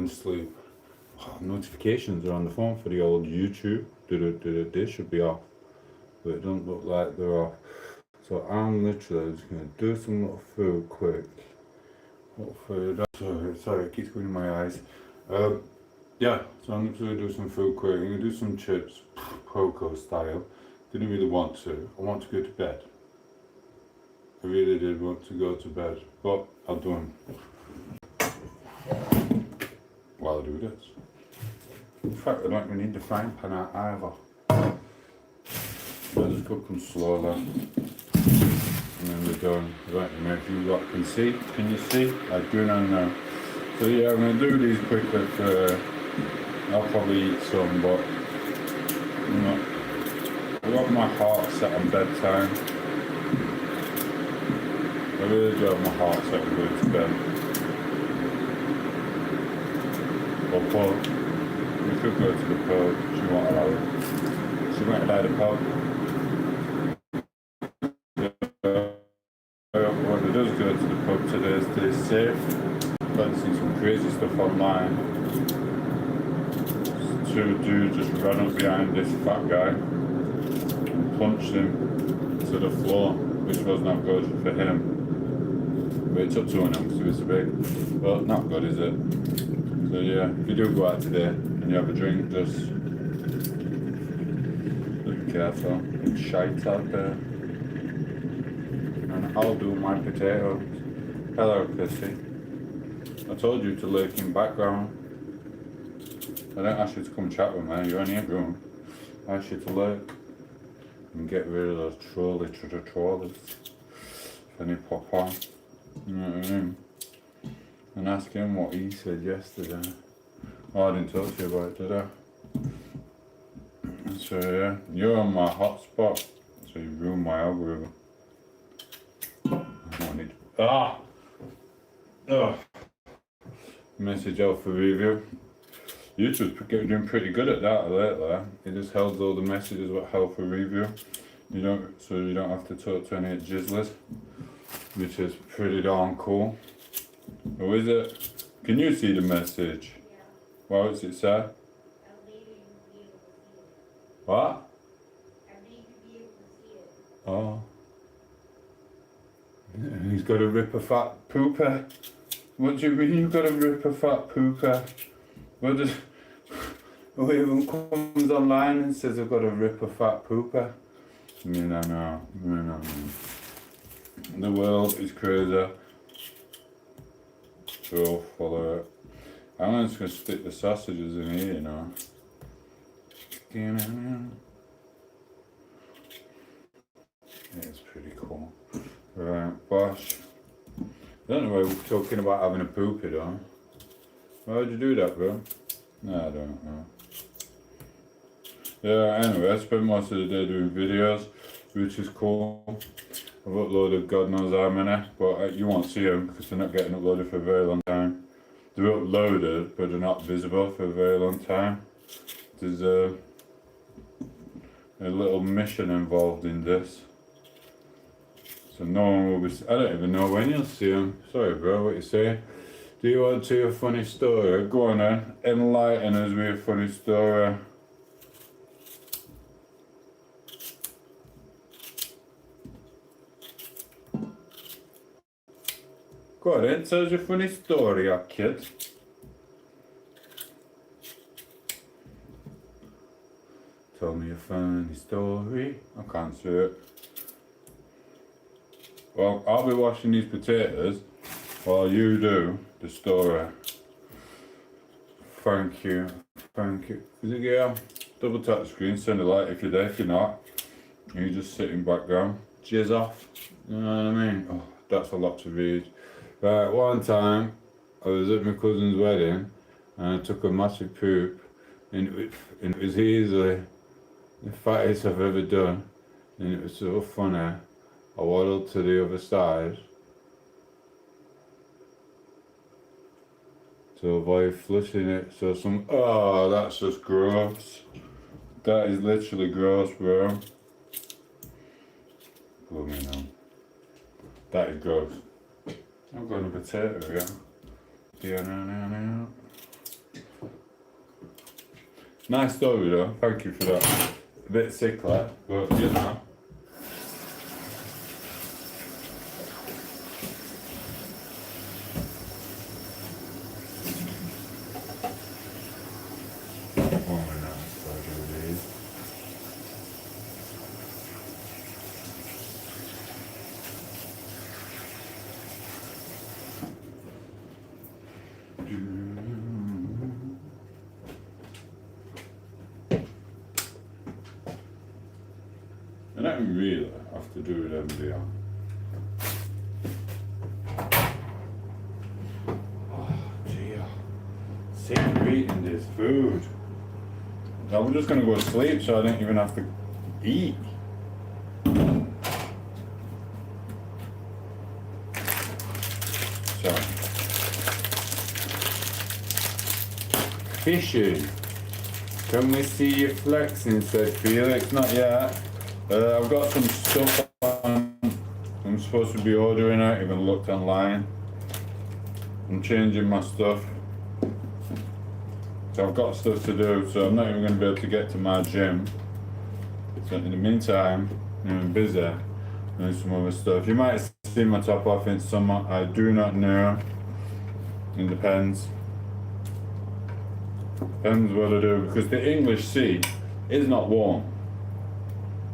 going to sleep. Oh, notifications are on the phone for the old YouTube. They should be off, but it doesn't look like they're off. So I'm literally just going to do some little food quick. What food? Sorry, it keeps going in my eyes. Yeah, so I'm just going to do some food quick. I'm going to do some chips, Coco style. Didn't really want to. I want to go to bed. I really did want to go to bed, but I'll do them while I do this. In fact, I don't even need the frying pan out either. I'll just cook them slowly, and then we're done. Right, and if you lot can see, can you see? I'm doing on now. So yeah, I'm going to do these quickly for, I'll probably eat some, but you know, I got my heart set on bedtime. I really do have my heart set on going to bed. Or pub. We could go to the pub. She won't allow it. She won't allow the pub. What it does go to the pub today is stay safe. I've seen some crazy stuff online. Two dudes just ran up behind this fat guy and punched him to the floor, which was not good for him. But it took two of them because he was big. Well, not good, is it? So yeah, if you do go out today and you have a drink, just be careful. It's shite out there. And I'll do my potatoes. Hello, Chrissy. I told you to lurk in background. I didn't ask you to come chat with me, you're in your room. I asked you to lurk and get rid of those trollers. If any pop on. You know what I mean? And ask him what he said yesterday. Oh, I didn't talk to you about it, did I? So yeah, you're on my hotspot, so you ruined my algorithm. Message out for review. YouTube's doing pretty good at that lately. It just holds all the messages what help for review. You don't have to talk to any jizzlers, which is pretty darn cool. Or is it? Can you see the message? Yeah. What does it say? What? I need to be able to see it. Oh. He's got to rip a fat pooper. What do you mean you've got to rip a fat pooper? What does... Who even comes online and says I've got to rip a fat pooper? No. The world is crazy. So follow it. I'm just going to stick the sausages in here, you know. It's pretty cool. Right, bosh. I don't know why we're talking about having a poopy though. Why would you do that, bro? No, I don't know. Yeah, anyway, I spent most of the day doing videos, which is cool. I've uploaded God knows how many, but you won't see them because they're not getting uploaded for a very long time. They're uploaded, but they're not visible for a very long time. There's a little mission involved in this. So no one will be, I don't even know when you'll see them. Sorry bro, what you say? Do you want to hear a funny story? Go on then, enlighten us with a funny story. Go on then, tell us a funny story, you kid. Tell me a funny story. I can't see it. Well, I'll be washing these potatoes while you do the story. Thank you. Is it yeah? Double tap the screen, send a like if you're there. If you're not, you just sit in background. Jizz off. You know what I mean? Oh, that's a lot to read. Right, one time I was at my cousin's wedding and I took a massive poop and it was easily the fattest I've ever done, and it was so funny. I waddled to the other side to avoid flushing it. So oh, that's just gross. That is literally gross, bro. Blow me now. That is gross. I've got a potato, yeah. Nice story though, thank you for that. A bit sick like, but you know. Oh my nice, I do these. I don't really have to do them, do I? Oh dear. Sick of eating this food. I'm just gonna go to sleep so I don't even have to eat. So, fishing. Can we see you flexing, said Felix. Not yet. I've got some stuff on. I'm supposed to be ordering. I haven't even looked online. I'm changing my stuff. So I've got stuff to do, so I'm not even going to be able to get to my gym. So in the meantime, I'm busy doing some other stuff. You might see my top off in summer. I do not know. It depends. Depends what I do, because the English Sea is not warm.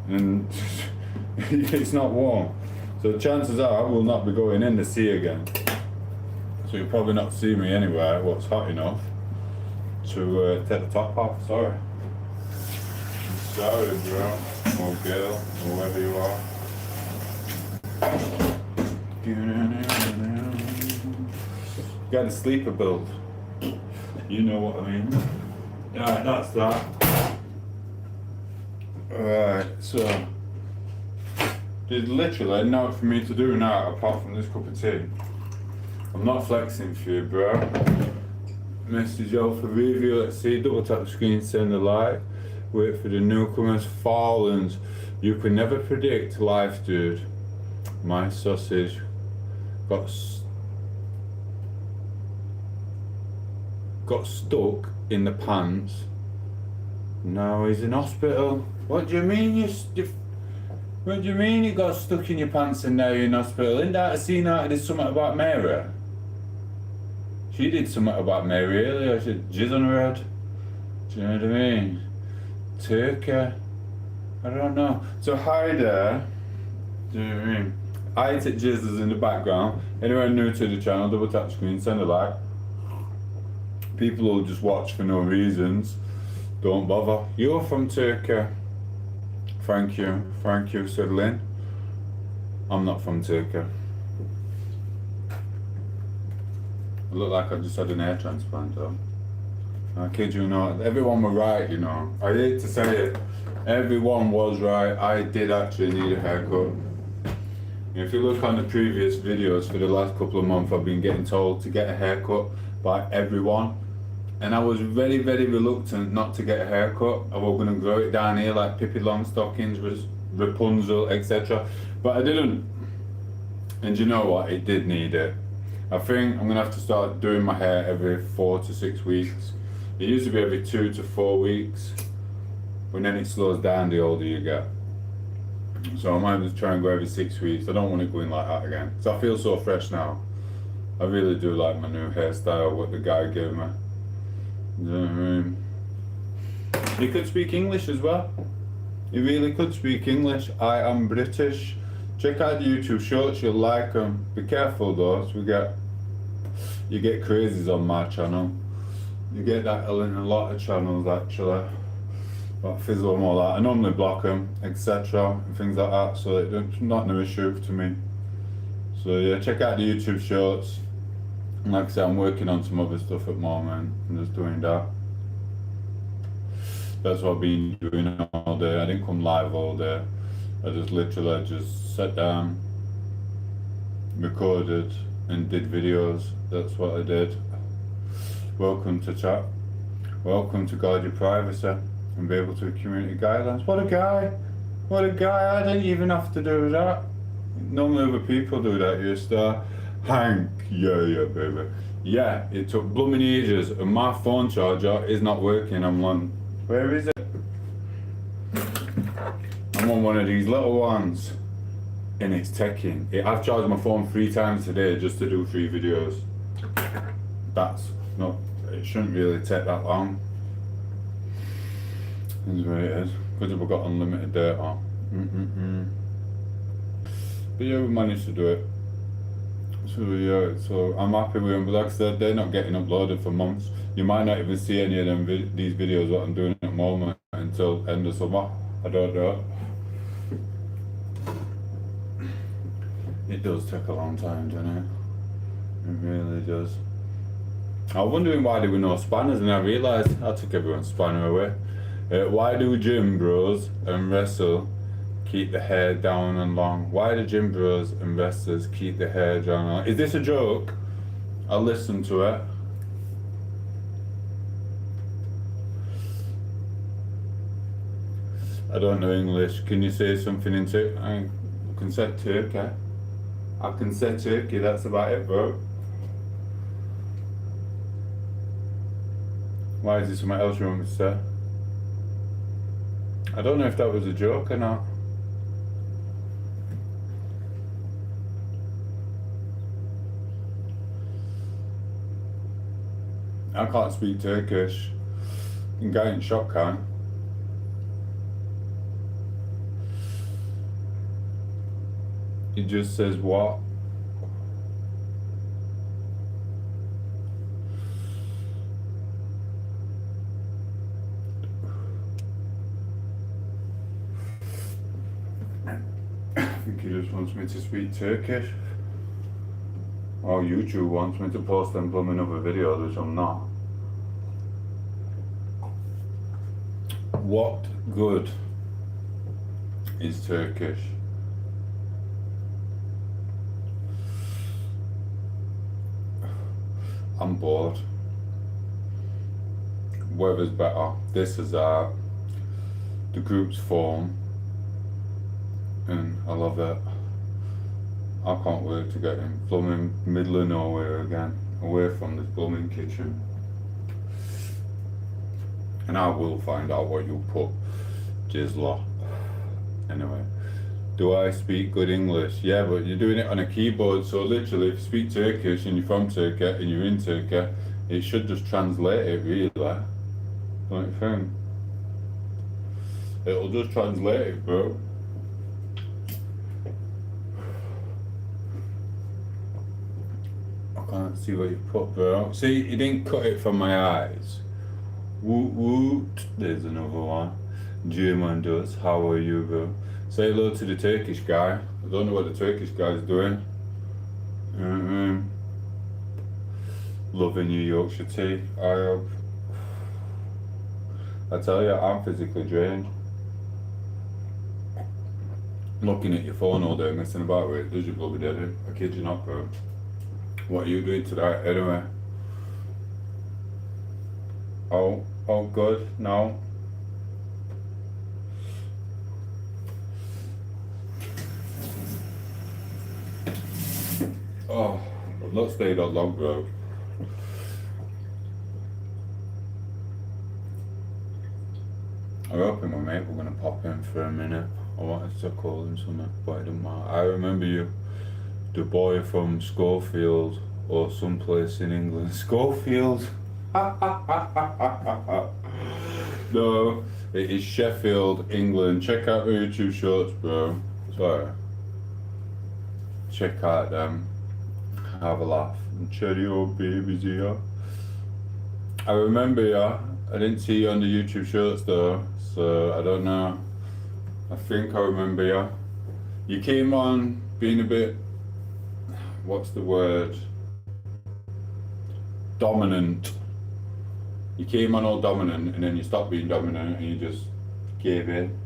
And it's not warm. So chances are I will not be going in the sea again. So you'll probably not see me anywhere what's hot enough to take the top off. Sorry. I'm sorry, bro. Or girl, or whoever you are. Got a sleeper build. You know what I mean. Alright, that's that. Alright, so there's literally nothing for me to do now apart from this cup of tea. I'm not flexing for you, bro. Message Alpha review, let's see, double tap screen, send a like. Wait for the newcomers, Fallens. You can never predict life, dude. My sausage got stuck in the pants. Now he's in hospital. What do you mean what do you mean you got stuck in your pants and now you're in hospital? Isn't that a scene out did something about Mary? She did something about Mary earlier. She had jizz on her head. Do you know what I mean? Turkey. I don't know. So hi there. Do you know what I mean? I take jizzes in the background. Anyone new to the channel, double tap screen, send a like. People who just watch for no reasons, don't bother. You're from Turkey. Thank you, said Lynn. I'm not from Turkey. I look like I just had an hair transplant though. I kid you not, everyone were right, you know. I hate to say it, everyone was right. I did actually need a haircut. If you look on the previous videos for the last couple of months, I've been getting told to get a haircut by everyone. And I was very, very reluctant not to get a haircut. I was going to grow it down here like Pippi Longstockings, Rapunzel, etc. But I didn't. And you know what? It did need it. I think I'm going to have to start doing my hair every 4 to 6 weeks. It used to be every 2 to 4 weeks. But then it slows down the older you get. So I might just try and go every 6 weeks. I don't want it going like that again. So I feel so fresh now. I really do like my new hairstyle, what the guy gave me. You know what I mean? He could speak English as well. He really could speak English. I am British. Check out the YouTube shorts, you'll like them. Be careful though, so you get crazies on my channel. You get that in a lot of channels actually. But fizzle them all out. I normally block them, etc. and things like that, so it's not no issue to me. So yeah, check out the YouTube shorts. And like I said, I'm working on some other stuff at the moment. I'm just doing that. That's what I've been doing all day. I didn't come live all day. I just literally just sat down, recorded and did videos. That's what I did. Welcome to chat. Welcome to guard your privacy and be able to community guidelines. What a guy. What a guy. I didn't even have to do that. Normally other people do that, you star. Hank, yeah, baby. Yeah, it took blooming ages and my phone charger is not working. I'm like, Where is it? I'm on one of these little ones. And it's taking. I've charged my phone 3 times today just to do 3 videos. That's not. It shouldn't really take that long. Is what it is. Because we've got unlimited data. But yeah, we managed to do it. So yeah, so I'm happy with them. But like I said, they're not getting uploaded for months. You might not even see any of them these videos what I'm doing at the moment until end of summer. I don't know. It does take a long time, doesn't it? It really does. I was wondering why there were no spanners, and I realised I took everyone's spanner away. Why do gym bros and wrestle keep the hair down and long? Why do gym bros and wrestlers keep the hair down and long? Is this a joke? I'll listen to it. I don't know English. Can you say something in Turkey? I can say Turkey. I can say Turkey, that's about it, bro. Why is there something else you want me to say? I don't know if that was a joke or not. I can't speak Turkish. You can get in shock, can. It just says what? I think he just wants me to speak Turkish. Or YouTube wants me to post them blooming other videos, which I'm not. What good is Turkish? I'm bored. Weather's better. This is the group's form, and I love it. I can't wait to get in blooming middle of nowhere again, away from this blooming kitchen. And I will find out what you put, Jizzler. Anyway, do I speak good English? Yeah, but you're doing it on a keyboard, so literally if you speak Turkish and you're from Turkey and you're in Turkey, it should just translate it really. Don't you think? It'll just translate it, bro. I can't see what you put, bro. See, you didn't cut it from my eyes. Woot woot. There's another one. German does. How are you, bro? Say hello to the Turkish guy. I don't know what the Turkish guy's doing. Loving your Yorkshire tea. I tell you, I'm physically drained. Looking at your phone all day, messing about with it, does you bloody dead in? I kid you not, bro. What are you doing today, anyway? Oh, good. No. Oh, I've not stayed that long, bro. I was hoping my mate were gonna pop in for a minute. I wanted to call him something, but it didn't matter. I remember you, the boy from Schofield or someplace in England. Schofield? No, it is Sheffield, England. Check out my YouTube shorts, bro. Sorry. Check out them. Have a laugh. And cheerio, babies here. I remember ya. I didn't see you on the YouTube shorts though, so I don't know. I think I remember ya. You came on being a bit, what's the word? Dominant. You came on all dominant and then you stopped being dominant and you just gave in.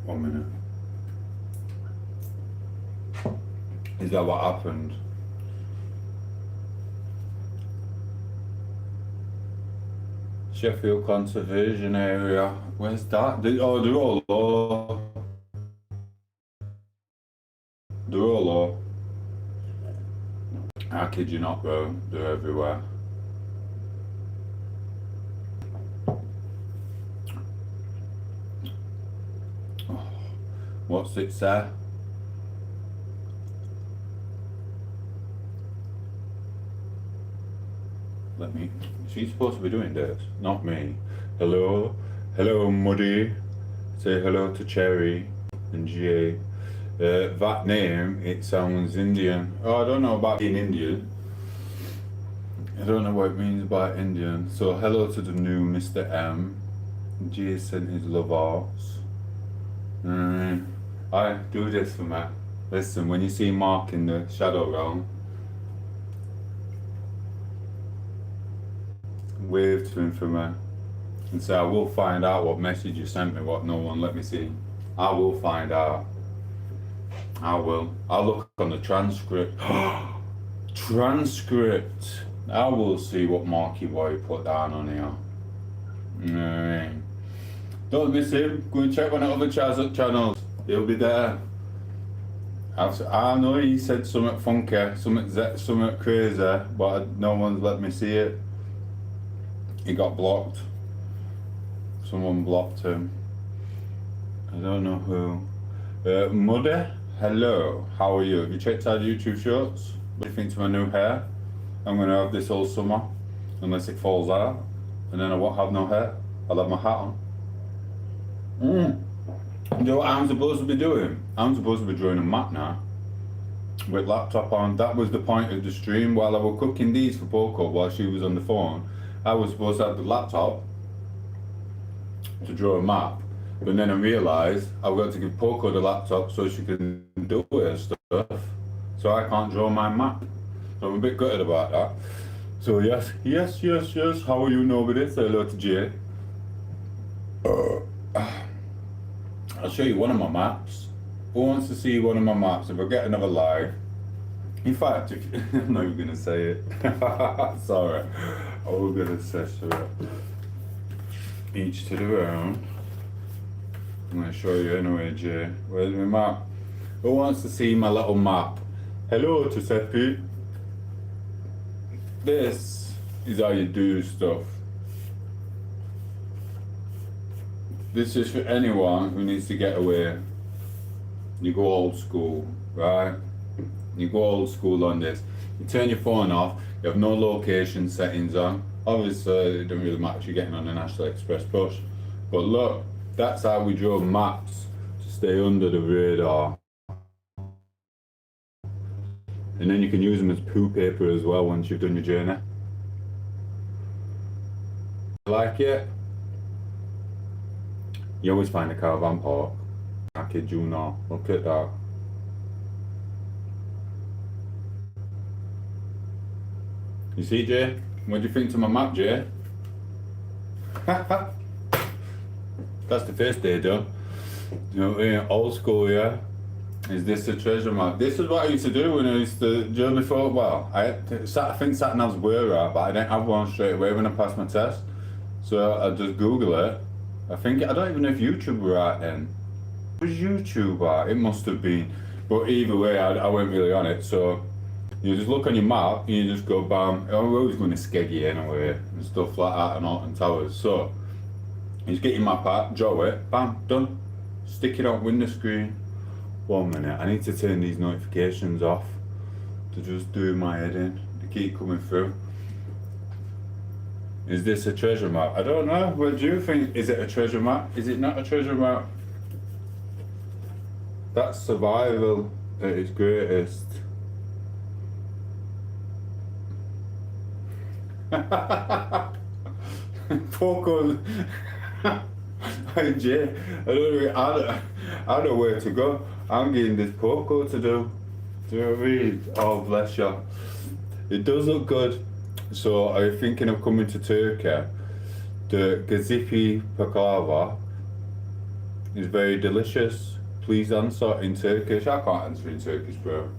1 minute. Is that what happened? Sheffield Conservation Area. Where's that? Oh, they're all low. They're all low. I kid you not, bro. They're everywhere. What's it say? Let me. She's supposed to be doing this, not me. Hello, hello, Muddy. Say hello to Cherry and Jay. That name, it sounds Indian. Oh, I don't know about being Indian. I don't know what it means by Indian. So hello to the new Mr. M. Jay sent his love arts. I do this for me. Listen, when you see Mark in the shadow realm, wave to him for me and say, I will find out what message you sent me, what no one let me see. I will find out. I will. I'll look on the transcript. Transcript. I will see what Marky Boy put down on here. Don't miss him. Go and check one of the other channels. He'll be there. I know he said something funky, something crazy, but no one's let me see it. He got blocked. Someone blocked him. I don't know who. Muddy, hello. How are you? Have you checked out YouTube shorts? What do you think to my new hair? I'm gonna have this all summer, unless it falls out, and then I won't have no hair. I'll have my hat on. You know what I'm supposed to be doing? I'm supposed to be drawing a map now, with laptop on. That was the point of the stream. While I was cooking these for Poco while she was on the phone, I was supposed to have the laptop to draw a map, but then I realised I've got to give Poco the laptop so she can do it and stuff, so I can't draw my map. So I'm a bit gutted about that. So yes. How are you, nobody? Say hello to Jay. I'll show you one of my maps. Who wants to see one of my maps? If I get another live. In fact, if I'm not even gonna say it. Sorry. I was gonna say so. Each to their own. I'm gonna show you anyway, Jay. Where's my map? Who wants to see my little map? Hello to Seppi. This is how you do stuff. This is for anyone who needs to get away. You go old school, right? You go old school on this. You turn your phone off, you have no location settings on. Obviously, it doesn't really matter if you're getting on the National Express bus. But look, that's how we draw maps to stay under the radar. And then you can use them as poo paper as well once you've done your journey. Like it? You always find a caravan park. I kid you not. Look at that. You see, Jay? What do you think to my map, Jay? That's the first day done. You know, old school, yeah? Is this a treasure map? This is what I used to do when I used to do before. Well, I think sat navs were right, but I didn't have one straight away when I passed my test. So I just Google it. I don't even know if YouTube were right then. Was YouTube right? It must have been. But either way, I wasn't really on it. So you just look on your map and you just go bam. We're always going to Skeggy anyway and stuff like that and Alton Towers. So you just get your map out, draw it, bam, done. Stick it on window screen. 1 minute, I need to turn these notifications off to just do my head in. They keep coming through. Is this a treasure map? I don't know. What do you think? Is it a treasure map? Is it not a treasure map? That's survival at its greatest. Poco. Hey Jay, I don't know where to go. I'm getting this Poco to do. Do you know what I mean? Oh bless you. It does look good. So are you thinking of coming to Turkey? The gazipi baklava is very delicious. Please answer in Turkish. I can't answer in Turkish, bro.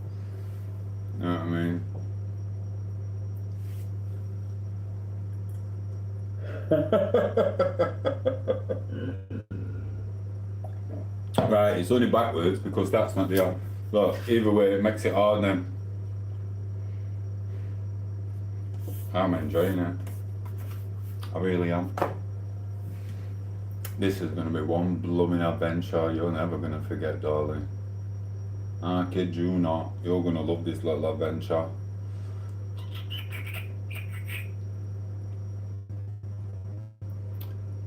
You know what I mean? Right, it's only backwards because that's not the. Look, either way, it makes it hard then. I'm enjoying it. I really am. This is going to be one blooming adventure you're never going to forget, darling. I kid you not. You're going to love this little adventure.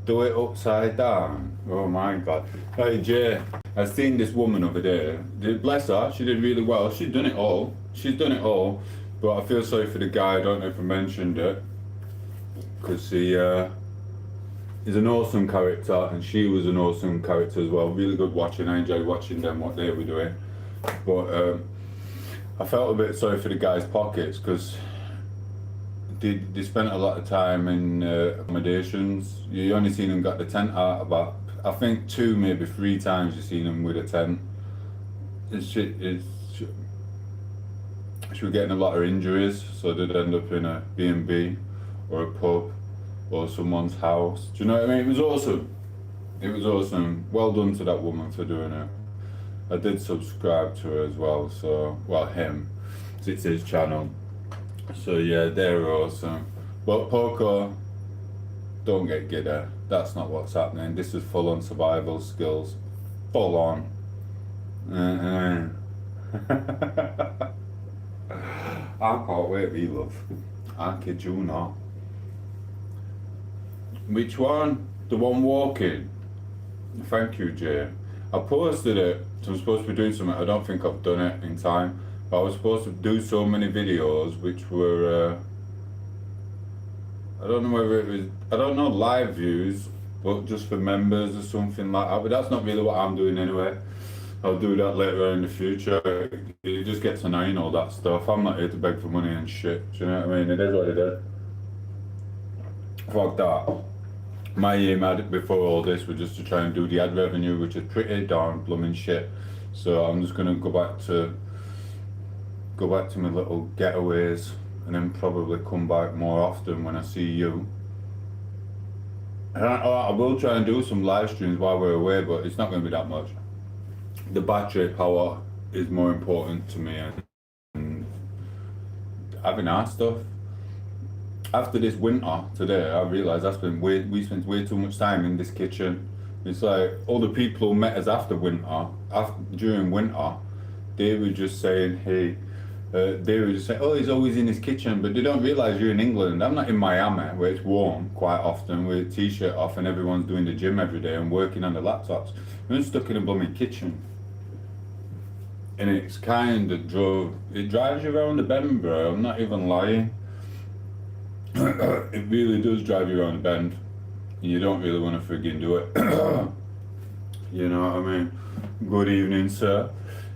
Do it upside down. Oh my god. Hey Jay, I've seen this woman over there. Bless her, she did really well. She's done it all. She's done it all. But I feel sorry for the guy, I don't know if I mentioned it. Because he is an awesome character and she was an awesome character as well. Really good watching. I enjoyed watching them, what they were doing. But I felt a bit sorry for the guy's pockets because they spent a lot of time in accommodations. You only seen them got the tent out about, I think 2, maybe 3 times you seen them with a tent. She was getting a lot of injuries, so they'd end up in a B&B or a pub or someone's house. Do you know what I mean? It was awesome. It was awesome. Well done to that woman for doing it. I did subscribe to her as well, so, well, him. It's his channel. So yeah, they're awesome. But Poco, don't get giddy. That's not what's happening. This is full on survival skills. Full on. I can't wait, me love. I kid you not. Which one? The one walking? Thank you, Jay. I posted it, so I'm supposed to be doing something. I don't think I've done it in time. But I was supposed to do so many videos which were, I don't know whether it was, I don't know, live views, but just for members or something like that. But that's not really what I'm doing anyway. I'll do that later in the future. It just gets annoying, all that stuff. I'm not here to beg for money and shit. Do you know what I mean? It is what it is. Fuck that. My aim at it before all this was just to try and do the ad revenue, which is pretty darn blooming shit. So I'm just gonna go back to my little getaways and then probably come back more often when I see you. And I will try and do some live streams while we're away, but it's not going to be that much. The battery power is more important to me, and having our stuff. After this winter today, I realised we spent way too much time in this kitchen. It's like all the people who met us during winter, they were just saying, hey, they were just saying, oh, he's always in his kitchen, but they don't realise you're in England. I'm not in Miami, where it's warm quite often, with a t-shirt off and everyone's doing the gym every day and working on the laptops. I'm stuck in a blooming kitchen. And it's kind of it drives you around the bend, bro. I'm not even lying. It really does drive you around the bend. And you don't really want to friggin' do it. You know what I mean? Good evening, sir.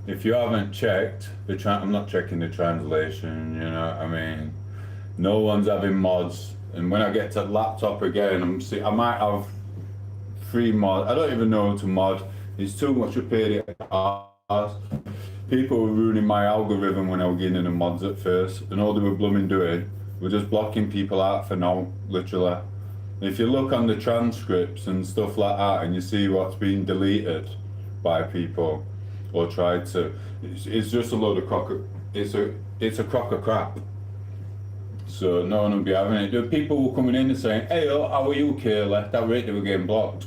If you haven't checked, I'm not checking the translation, you know what I mean? No one's having mods. And when I get to laptop again, I might have 3 mods. I don't even know how to mod. It's too much of a pain in the arse. People were ruining my algorithm when I was getting the mods at first. And all they were blooming doing were just blocking people out for now, literally. And if you look on the transcripts and stuff like that and you see what's being deleted by people, or tried to, it's just a load of it's a crock of crap. So no one will be having it. There are people who are coming in and saying, hey, how are you, Kayla? That rate they were getting blocked.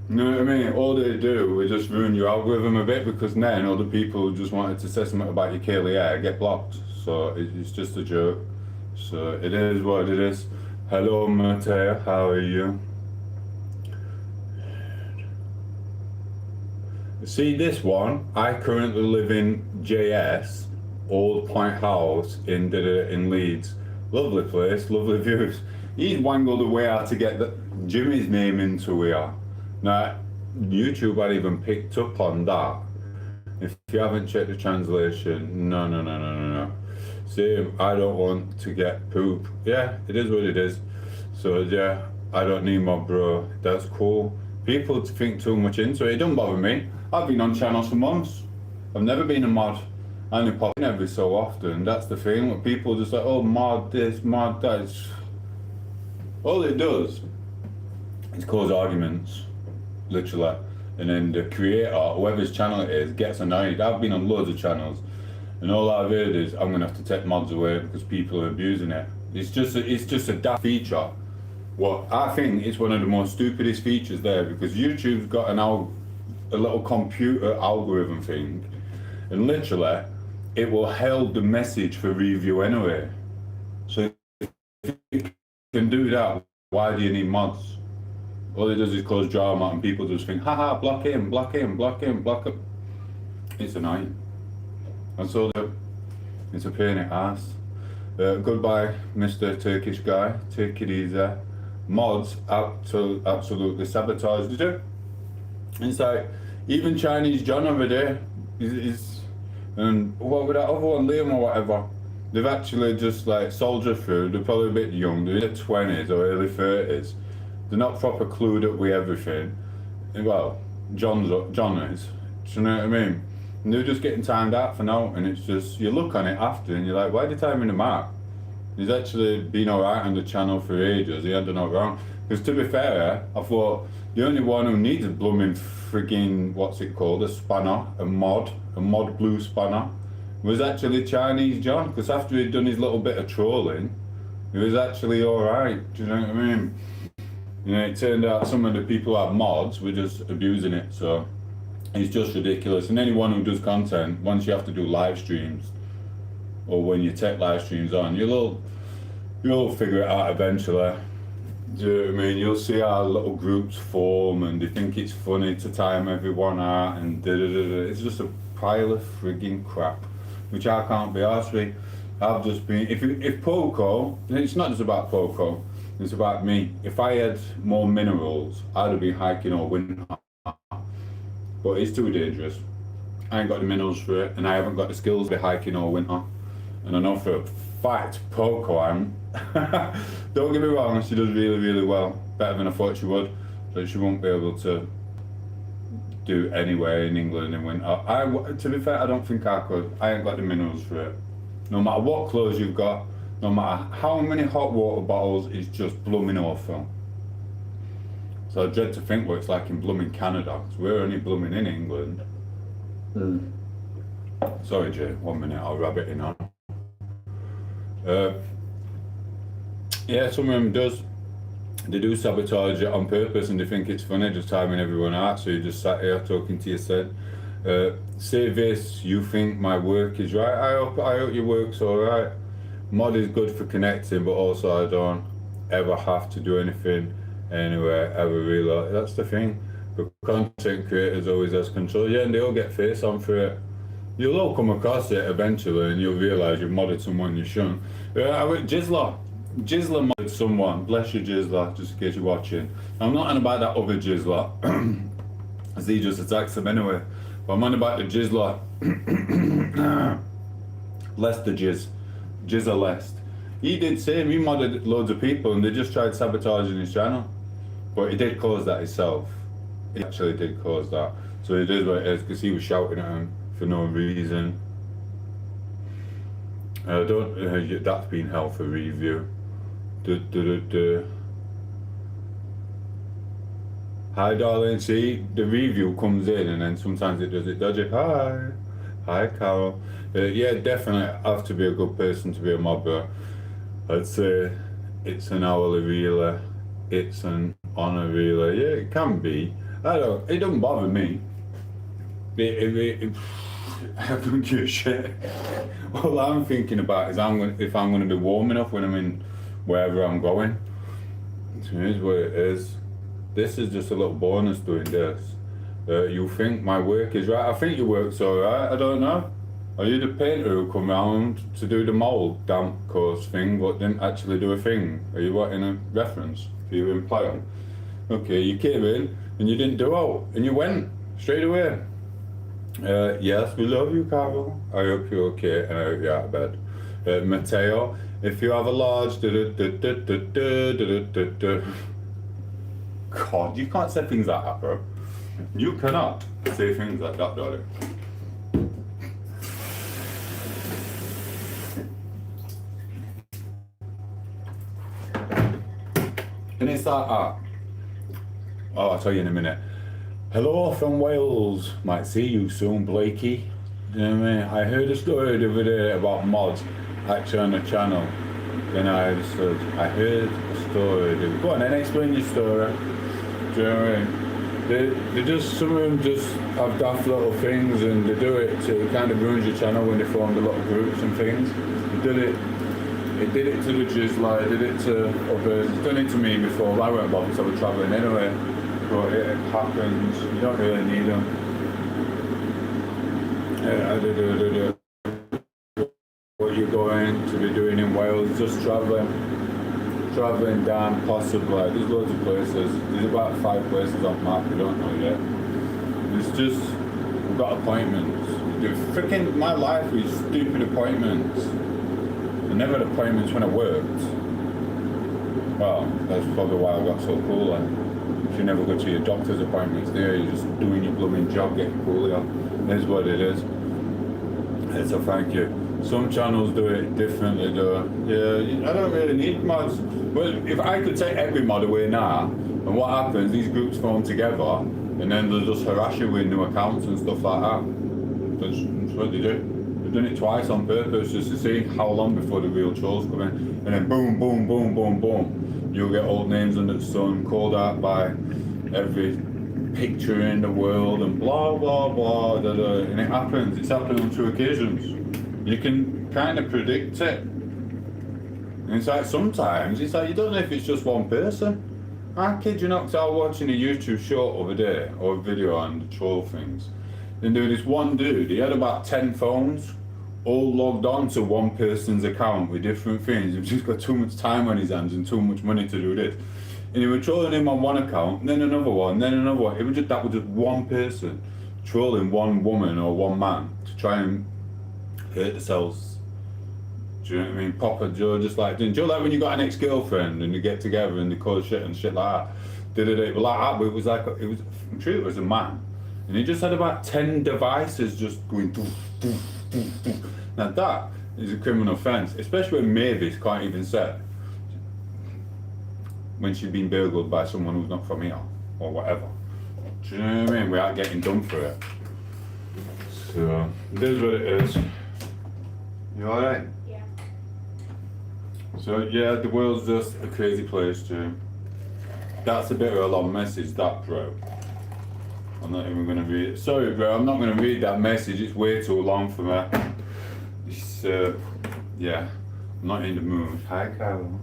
You know what I mean? All they do is just ruin your algorithm a bit, because then other people who just wanted to say something about your Kayla hair get blocked. So it's just a joke. So it is what it is. Hello, Mateo, how are you? See this one, I currently live in JS, Old Point House in Leeds. Lovely place, lovely views. He's wangled away how to get Jimmy's name into here. Now, YouTube had even picked up on that. If you haven't checked the translation, no. See, I don't want to get poop. Yeah, it is what it is. So yeah, I don't need my bro. That's cool. People think too much into it. It don't bother me. I've been on channels for months. I've never been a mod. I only pop in every so often. That's the thing. When people just like, oh, mod this, mod that. All it does is cause arguments, literally. And then the creator, whoever's channel it is, gets annoyed. I've been on loads of channels, and all I've heard is I'm gonna have to take mods away because people are abusing it. It's just a daft feature. Well, I think it's one of the most stupidest features there because YouTube's got a little computer algorithm thing, and literally, it will hold the message for review anyway. So if it can do that, why do you need mods? All it does is cause drama, and people just think, haha, block him, block him, block him, block him. It's annoying. And so it's a pain in the ass. Goodbye, Mr. Turkish guy. Take it easy. Mods absolutely sabotaged it. It's like, even Chinese John over there is and what with that other one, Liam or whatever, they've actually just like soldiered through. They're probably a bit young, they're in their 20s or early 30s. They're not proper clued up with everything. Well, John is. Do you know what I mean? And they're just getting timed out for now, and it's just, you look on it after and you're like, why are they timing him out? He's actually been alright on the channel for ages, he had done it wrong. Because to be fair, I thought the only one who needs a blooming frigging, what's it called, a spanner, a mod blue spanner, was actually Chinese John, because after he'd done his little bit of trolling, he was actually alright, do you know what I mean? You know, it turned out some of the people who have mods were just abusing it, so it's just ridiculous. And anyone who does content, once you have to do live streams, or when you take live streams on, you'll figure it out eventually. Do you know what I mean? You'll see how little groups form and they think it's funny to time everyone out and da-da-da-da. It's just a pile of frigging crap, which I can't be arsed with. I've just been, if Poco, it's not just about Poco, it's about me. If I had more minerals, I'd have been hiking all winter. But it's too dangerous. I ain't got the minerals for it and I haven't got the skills to be hiking all winter. And I know for a fact Poco don't get me wrong, she does really, really well. Better than I thought she would. But she won't be able to do anywhere in England in winter. To be fair, I don't think I could. I ain't got the minerals for it. No matter what clothes you've got, no matter how many hot water bottles, it's just blooming awful. So I dread to think what it's like in blooming Canada, because we're only blooming in England. Sorry Jay, 1 minute, I'll rub it in on. Yeah, some of them they do sabotage it on purpose and they think it's funny, just timing everyone out, so you just sat here talking to yourself. Say this, you think my work is right, I hope your work's alright. Mod is good for connecting, but also I don't ever have to do anything anywhere, ever really. That's the thing, but content creators always has control, yeah, and they all get face on for it. You'll all come across it eventually and you'll realise you've modded someone you shouldn't. Jizzler modded someone, bless you Jizzler, just in case you're watching. I'm not on about that other Jizzler, as he just attacks him anyway, but I'm on about the Jizzler, Lester Jizzer Lest. He did same, he modded loads of people and they just tried sabotaging his channel. But he did cause that himself. He actually did cause that. So it is what it is, because he was shouting at him for no reason. That's been hell for review. Hi darling, see, the review comes in and then sometimes it does it dodgy. Hi Carol. Yeah, definitely have to be a good person to be a mobber. I'd say it's an hourly really, it's an honour really. Yeah, it can be. It doesn't bother me. I don't give a shit. All I'm thinking about is if I'm going to be warm enough when I'm in wherever I'm going. So here's what it is. This is just a little bonus doing this. You think my work is right? I think your work's alright, I don't know. Are you the painter who come round to do the mould damp course thing but didn't actually do a thing? Are you wanting a reference for your employer? Okay, you came in and you didn't do out and you went straight away. Yes, we love you, Carol. I hope you're okay and I hope you're out of bed. Matteo, if you have a large... God, you can't say things like that, bro. You cannot say things like that, darling. And it's like that. Oh, I'll tell you in a minute. Hello from Wales. Might see you soon, Blakey. You know what I mean? I heard a story the other day about mods actually on the channel. Then I heard a story. Go on, then explain your story. Do you know what I mean? They just, some of them just have daft little things and they do it to, it kind of ruins your channel when they form the little groups and things. They did it to the Jizzler, did it to others, done it to me before. I weren't bothered, so I was travelling anyway. But it happens, you don't really need them. What you're going to be doing in Wales, just travelling down possibly. There's loads of places. There's about 5 places on map we don't know yet. It's just, we've got appointments. Freaking my life with stupid appointments. I never had appointments when I worked. Well, that's probably why I got so cool then. If you never go to your doctor's appointments there, you're just doing your blooming job, getting cool. It is what it is. It's a thank you. Some channels do it differently though. Yeah, I don't really need mods. Well, if I could take every mod away now, and what happens, these groups form together, and then they'll just harass you with new accounts and stuff like that. That's what they do. They've done it twice on purpose, just to see how long before the real trolls come in. And then boom, boom, boom, boom, boom. You'll get old names under the sun, called out by every picture in the world, and blah, blah, blah, da, da. And it happens. It's happened on 2 occasions. You can kind of predict it. And it's like sometimes, it's like you don't know if it's just one person. I kid you not, because I was watching a YouTube short over there, or a video on the troll things. And there was this one dude, he had about 10 phones, all logged on to one person's account with different things. He's just got too much time on his hands and too much money to do this. And he was trolling him on one account, then another one, then another one. It was just, that was just one person trolling one woman or one man to try and hurt themselves. Do you know what I mean? Papa Joe, just like, do you know, like when you got an ex-girlfriend and you get together and they cause shit and shit like that? It was like that, but it was like, I'm sure it was a man. And he just had about 10 devices just going doof, doof, doof, doof. Now that is a criminal offence, especially when Mavis can't even say when she's been burgled by someone who's not from here or whatever. Do you know what I mean? Without getting done for it. So, it is what it is. You alright? Yeah. So yeah, the world's just a crazy place, Jim. That's a bit of a long message, that, bro. I'm not even gonna read it. Sorry, bro, I'm not gonna read that message. It's way too long for me. It's, yeah, I'm not in the mood. Hi, Carol.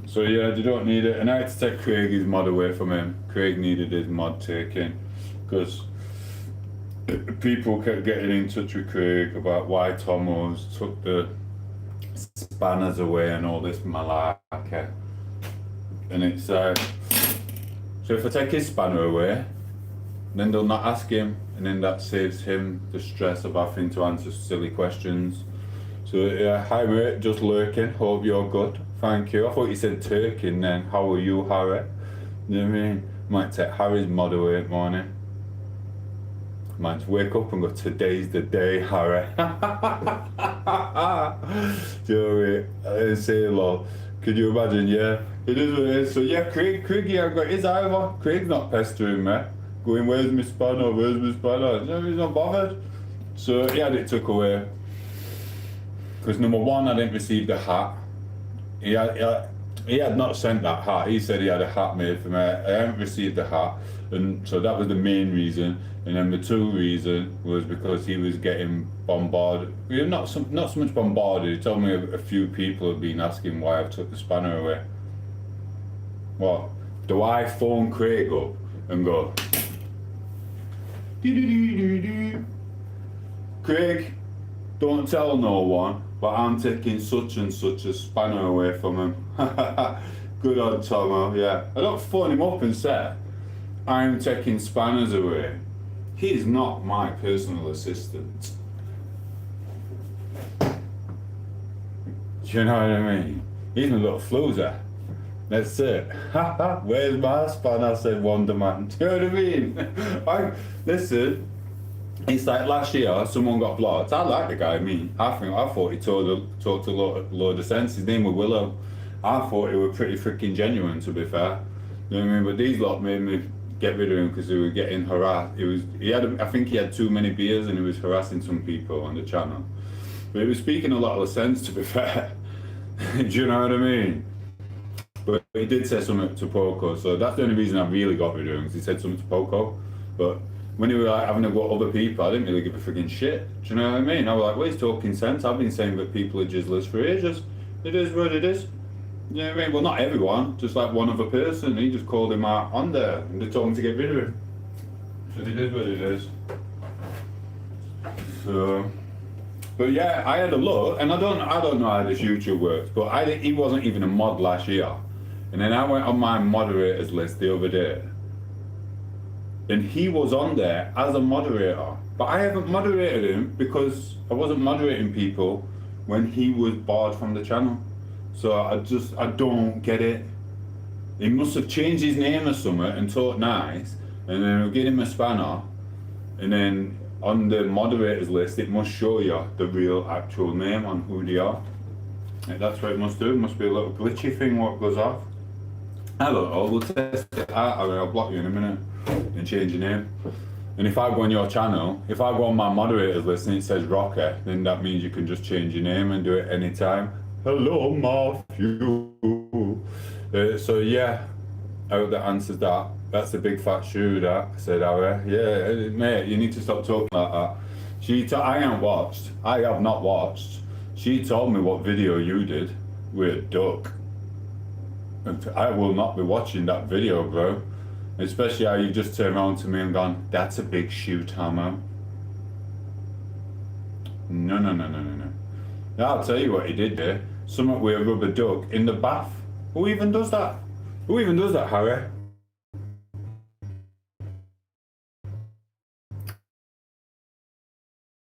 So yeah, they don't need it. And I had to take Craig's mod away from him. Craig needed his mod taken because people kept getting in touch with Craig about why Tomos took the spanners away and all this malarkey. And it's so if I take his spanner away, then they'll not ask him, and then that saves him the stress of having to answer silly questions. So yeah, hi mate, just lurking, hope you're good. Thank you. I thought you said Turkin then. How are you, Harry? You know what I mean? Might take Harry's mod away in the morning. Might wake up and go, today's the day, Harry. Do you know what I mean? I didn't say lol. Could you imagine? Yeah, it is what it is. So yeah, Craigie, I've got his either. Craig's not pestering me. Going, where's my spanner? Where's my spanner? No, he's not bothered. So he had it took away. Because number one, I didn't receive the hat. He had not sent that hat. He said he had a hat made for me. I haven't received the hat, and so that was the main reason. And then the 2 reason was because he was getting bombarded. Not so much bombarded. He told me a few people have been asking why I took the spanner away. What? Do I phone Craig up and go, Craig, don't tell no one, but I'm taking such and such a spanner away from him. Good old Tomo, yeah. I don't phone him up and say, I'm taking spanners away. He's not my personal assistant. Do you know what I mean? He's my little floozer. That's it. Where's my spanner? Said Wonder Man. Do you know what I mean? Listen. It's like last year, someone got blocked. I like the guy, I thought he talked a load of sense. His name was Willow. I thought he was pretty freaking genuine, to be fair. You know what I mean? But these lot made me get rid of him because he was getting harassed. I think he had too many beers and he was harassing some people on the channel. But he was speaking a lot of sense, to be fair. Do you know what I mean? But he did say something to Poco, so that's the only reason I really got rid of him, because he said something to Poco. But when he was like having to go at other people, I didn't really give a freaking shit. Do you know what I mean? I was like, well, he's talking sense. I've been saying that people are jizzlers for ages. It is what it is. You know what I mean? Well, not everyone, just like one other person. He just called him out on there and they told him to get rid of him. So it is what it is. So, but yeah, I had a look, and I don't know how this YouTube works, but he wasn't even a mod last year. And then I went on my moderators list the other day, and he was on there as a moderator. But I haven't moderated him because I wasn't moderating people when he was barred from the channel. So I don't get it. He must have changed his name or something and talked nice, and then we'll give him a spanner, and then on the moderators list it must show you the real actual name on who they are. That's what it must do. It must be a little glitchy thing what goes off. I don't know, we'll test it out. I'll block you in a minute and change your name. And if I go on your channel, if I go on my moderators list and it says Rocky, then that means you can just change your name and do it anytime. Hello, Matthew. So yeah, I hope that answers that. That's a big fat shoe, that, said Harry. Yeah, mate, you need to stop talking like that. I have not watched. She told me what video you did with a duck. And I will not be watching that video, bro. Especially how you just turned around to me and gone, that's a big shoe, Tomo. No. Now, I'll tell you what he did there. Something with a rubber duck in the bath. Who even does that? Who even does that, Harry?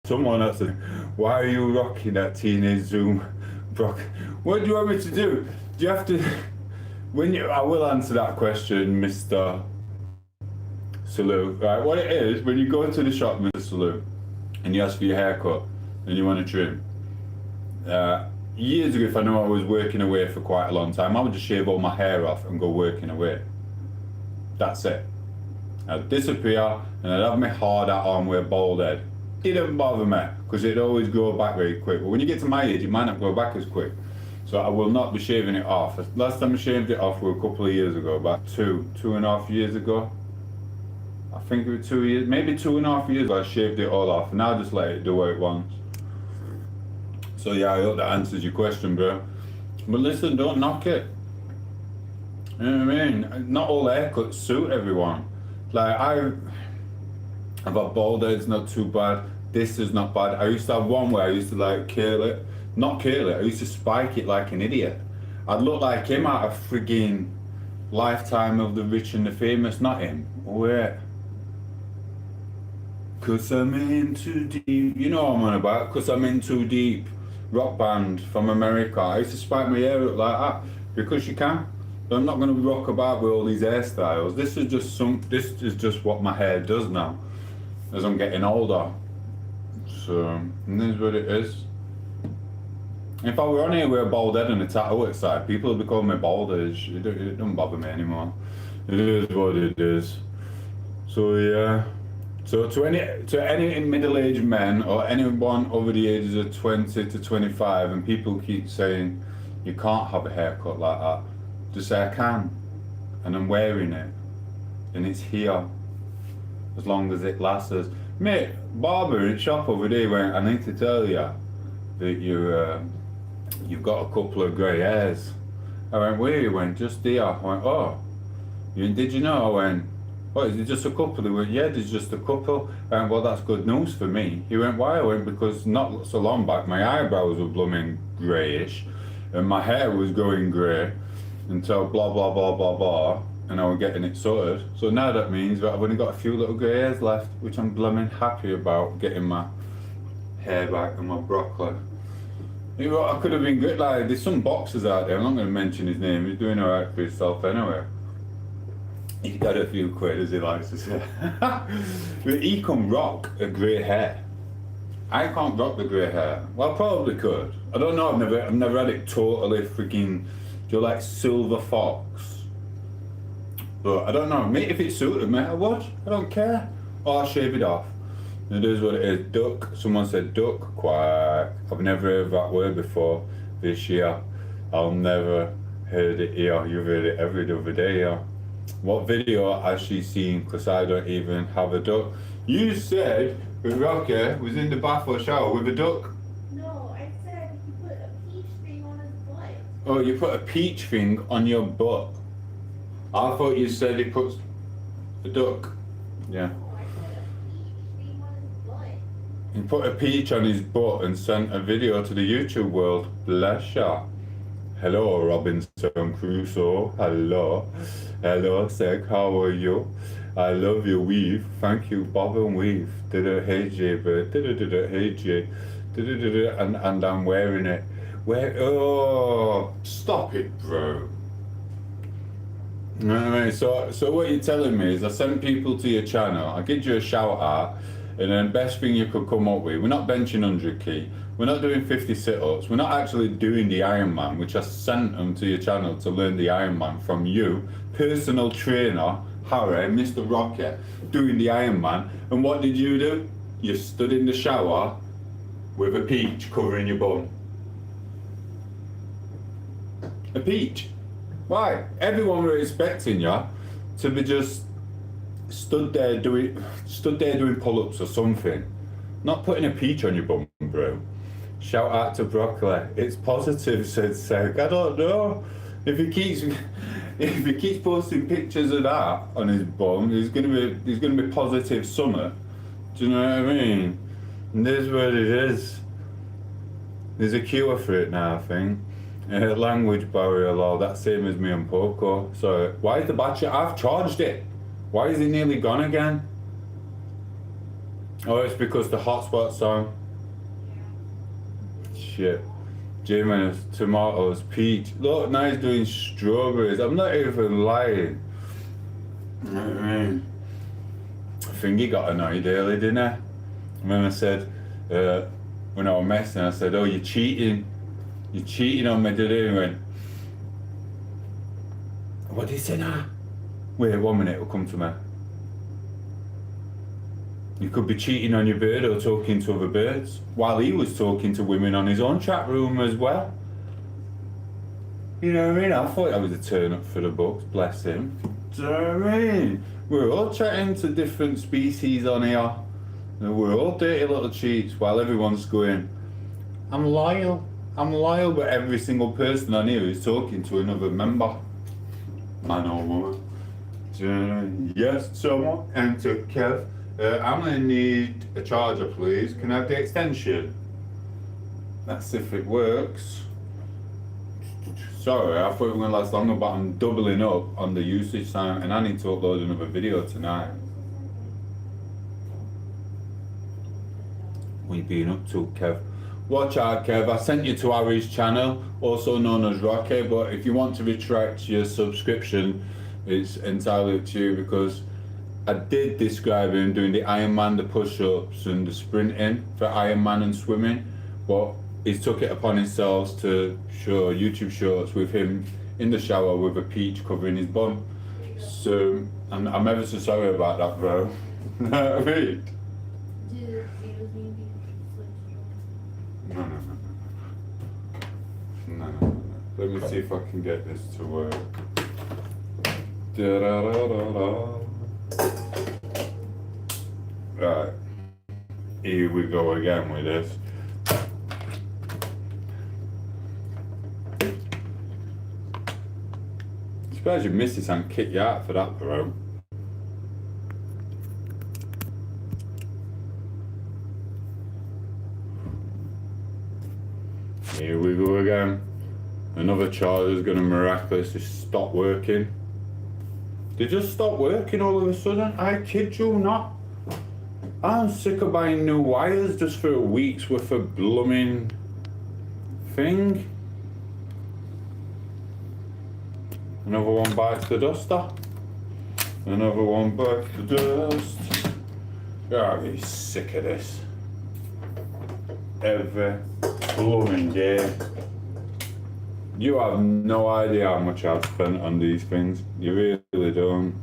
Someone else said, why are you rocking that teenage Zoom, Brock? What do you want me to do? Do you have to... I will answer that question, Mr. Salou. Right, what it is, when you go into the shop, Mr. Salou, and you ask for your haircut, and you want to trim, years ago, if I know I was working away for quite a long time, I would just shave all my hair off and go working away. That's it. I'd disappear, and I'd have my hard hat on with a bald head. Didn't bother me, because it'd always grow back very quick. But when you get to my age, it might not grow back as quick. So I will not be shaving it off. Last time I shaved it off was a couple of years ago, about two and a half years ago. I think it was 2 years, maybe 2.5 years ago I shaved it all off, and I just let it do what it wants. So yeah, I hope that answers your question, bro. But listen, don't knock it. You know what I mean? Not all haircuts suit everyone. Like I've got bald heads, not too bad. This is not bad. I used to have one where I used to like curl it. Not curl it, I used to spike it like an idiot. I'd look like him out of frigging Lifetime of the Rich and the Famous, not him. Wait. Cause I'm in too deep. You know what I'm on about, cause I'm in too deep. Rock band from America. I used to spike my hair up like that because you can. But I'm not gonna rock about with all these hairstyles. This is just what my hair does now as I'm getting older. So this is what it is. If I were on here with a bald head and a tattoo outside, people would be calling me baldage. It don't bother me anymore. It is what it is. So yeah. So to any middle-aged men or anyone over the ages of 20 to 25, and people keep saying you can't have a haircut like that, just say I can, and I'm wearing it, and it's here, as long as it lasts. Mate, barber in shop over there went, I need to tell you that you've got a couple of grey hairs. I went, where? He went, just there. I went, oh, did you know? I went, what, is it just a couple? He went, yeah, there's just a couple. I went, well, that's good news for me. He went, why? I went, because not so long back, my eyebrows were blooming greyish, and my hair was going grey, until blah, blah, blah, blah, blah, and I was getting it sorted. So now that means that I've only got a few little grey hairs left, which I'm blooming happy about, getting my hair back and my broccoli. I could have been good. Like, there's some boxers out there, I'm not going to mention his name, he's doing alright for himself anyway. He's got a few quid, as he likes to say. But he can rock a grey hair. I can't rock the grey hair. Well, I probably could. I don't know, I've never had it totally freaking, do you like Silver Fox? But I don't know, mate, if it suited me, I would. I don't care. Or I'll shave it off. It is what it is. Duck. Someone said duck quack. I've never heard that word before this year. I'll never heard it here. You've heard it every other day here. What video has she seen? Because I don't even have a duck. You said Rocky was in the bath or shower with a duck. No, I said he put a peach thing on his butt. Oh, you put a peach thing on your butt. I thought you said he puts a duck. Yeah. No, I said a peach thing on his butt. He put a peach on his butt and sent a video to the YouTube world. Bless ya. Hello, Robinson Crusoe. Hello. Hello, Seg. How are you? I love your weave. Thank you, Bob and Weave. Hey J, but hey J. And I'm wearing it. Oh, stop it, bro. You know what I mean? So what you're telling me is I send people to your channel, I give you a shout out, and then best thing you could come up with, we're not benching 100 key, we're not doing 50 sit-ups, we're not actually doing the Ironman, which I sent them to your channel to learn the Ironman from you, personal trainer, Harry, Mr. Rocket, doing the Ironman, and what did you do? You stood in the shower with a peach covering your bum. A peach. Why? Everyone were expecting you to be just stood there doing pull-ups or something. Not putting a peach on your bum, bro. Shout out to Broccoli. It's positive, said Seg. I don't know. If he keeps posting pictures of that on his bum, there's gonna be positive summer. Do you know what I mean? And this is what it is. There's a cure for it now, I think. Language barrier law, that's same as me and Poco. So why is the battery? I've charged it. Why is it nearly gone again? Oh, it's because the hotspot's on. Shit. Jimenez, tomatoes, peach. Look, now he's doing strawberries. I'm not even lying. You know what I mean? I think he got annoyed early, didn't he? When I said, when I was messing, I said, oh, you're cheating. You're cheating on me today. And he went, what did he say now? Wait 1 minute, it'll come to me. You could be cheating on your bird or talking to other birds, while he was talking to women on his own chat room as well. You know what I mean? I thought that was a turn up for the books, bless him. Do you know what I mean? We're all chatting to different species on here. And we're all dirty little cheats while everyone's going, I'm loyal, but every single person on here is talking to another member. Man or woman. Yes, someone. Enter Kev. I'm gonna need a charger, please. Can I have the extension? That's if it works. Sorry, I thought it was gonna last longer, but I'm doubling up on the usage time and I need to upload another video tonight. What you been up to, Kev? Watch out, Kev. I sent you to Harry's channel, also known as Rocky, but if you want to retract your subscription, it's entirely up to you, because I did describe him doing the Ironman, the push-ups and the sprinting for Ironman and swimming, but he's took it upon himself to show YouTube shorts with him in the shower with a peach covering his bum. So I'm ever so sorry about that, bro. You know what I mean? No. Let me see if I can get this to work. Da-da-da-da-da. Right. Here we go again with this. I suppose your missus ain't kick you out for that, bro. Here we go again. Another charger's gonna miraculously stop working. They just stopped working all of a sudden. I kid you not. I'm sick of buying new wires just for a week's worth of blooming thing. Another one bites the duster. Another one bites the dust. I'm really sick of this. Every blooming day. You have no idea how much I've spent on these things. You really don't.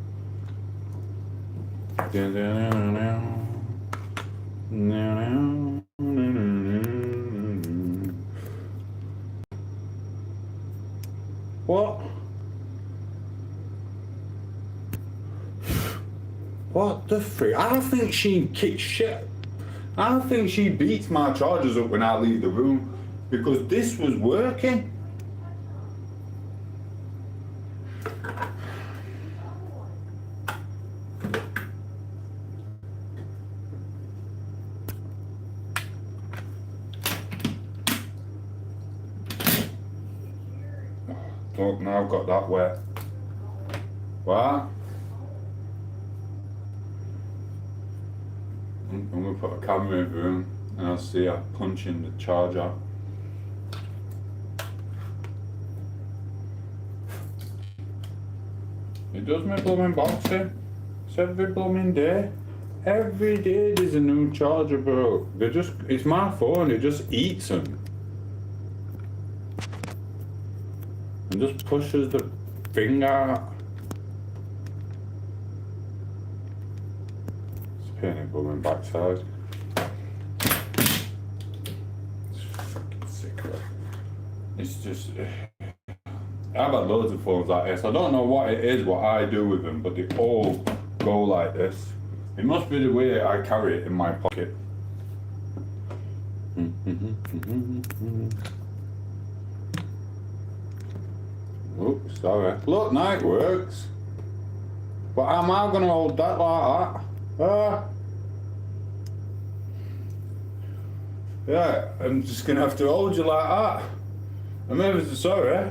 What? What the frick? I think she kicks shit. I think she beats my chargers up when I leave the room because this was working. Look, now I've got that wet. What? I'm gonna put a camera in the room and I'll see her punching the charger. It does my blooming boxing. It's every blooming day. Every day there's a new charger, bro. It's my phone, it just eats them. And just pushes the thing out. It's a pain in the blooming backside. It's fucking sick, bro. It's just... I've had loads of phones like this. I don't know what it is, what I do with them, but they all go like this. It must be the way I carry it in my pocket. Oops, sorry. Look, now it works. But am I going to hold that like that? Yeah, I'm just going to have to hold you like that. I'm ever so sorry.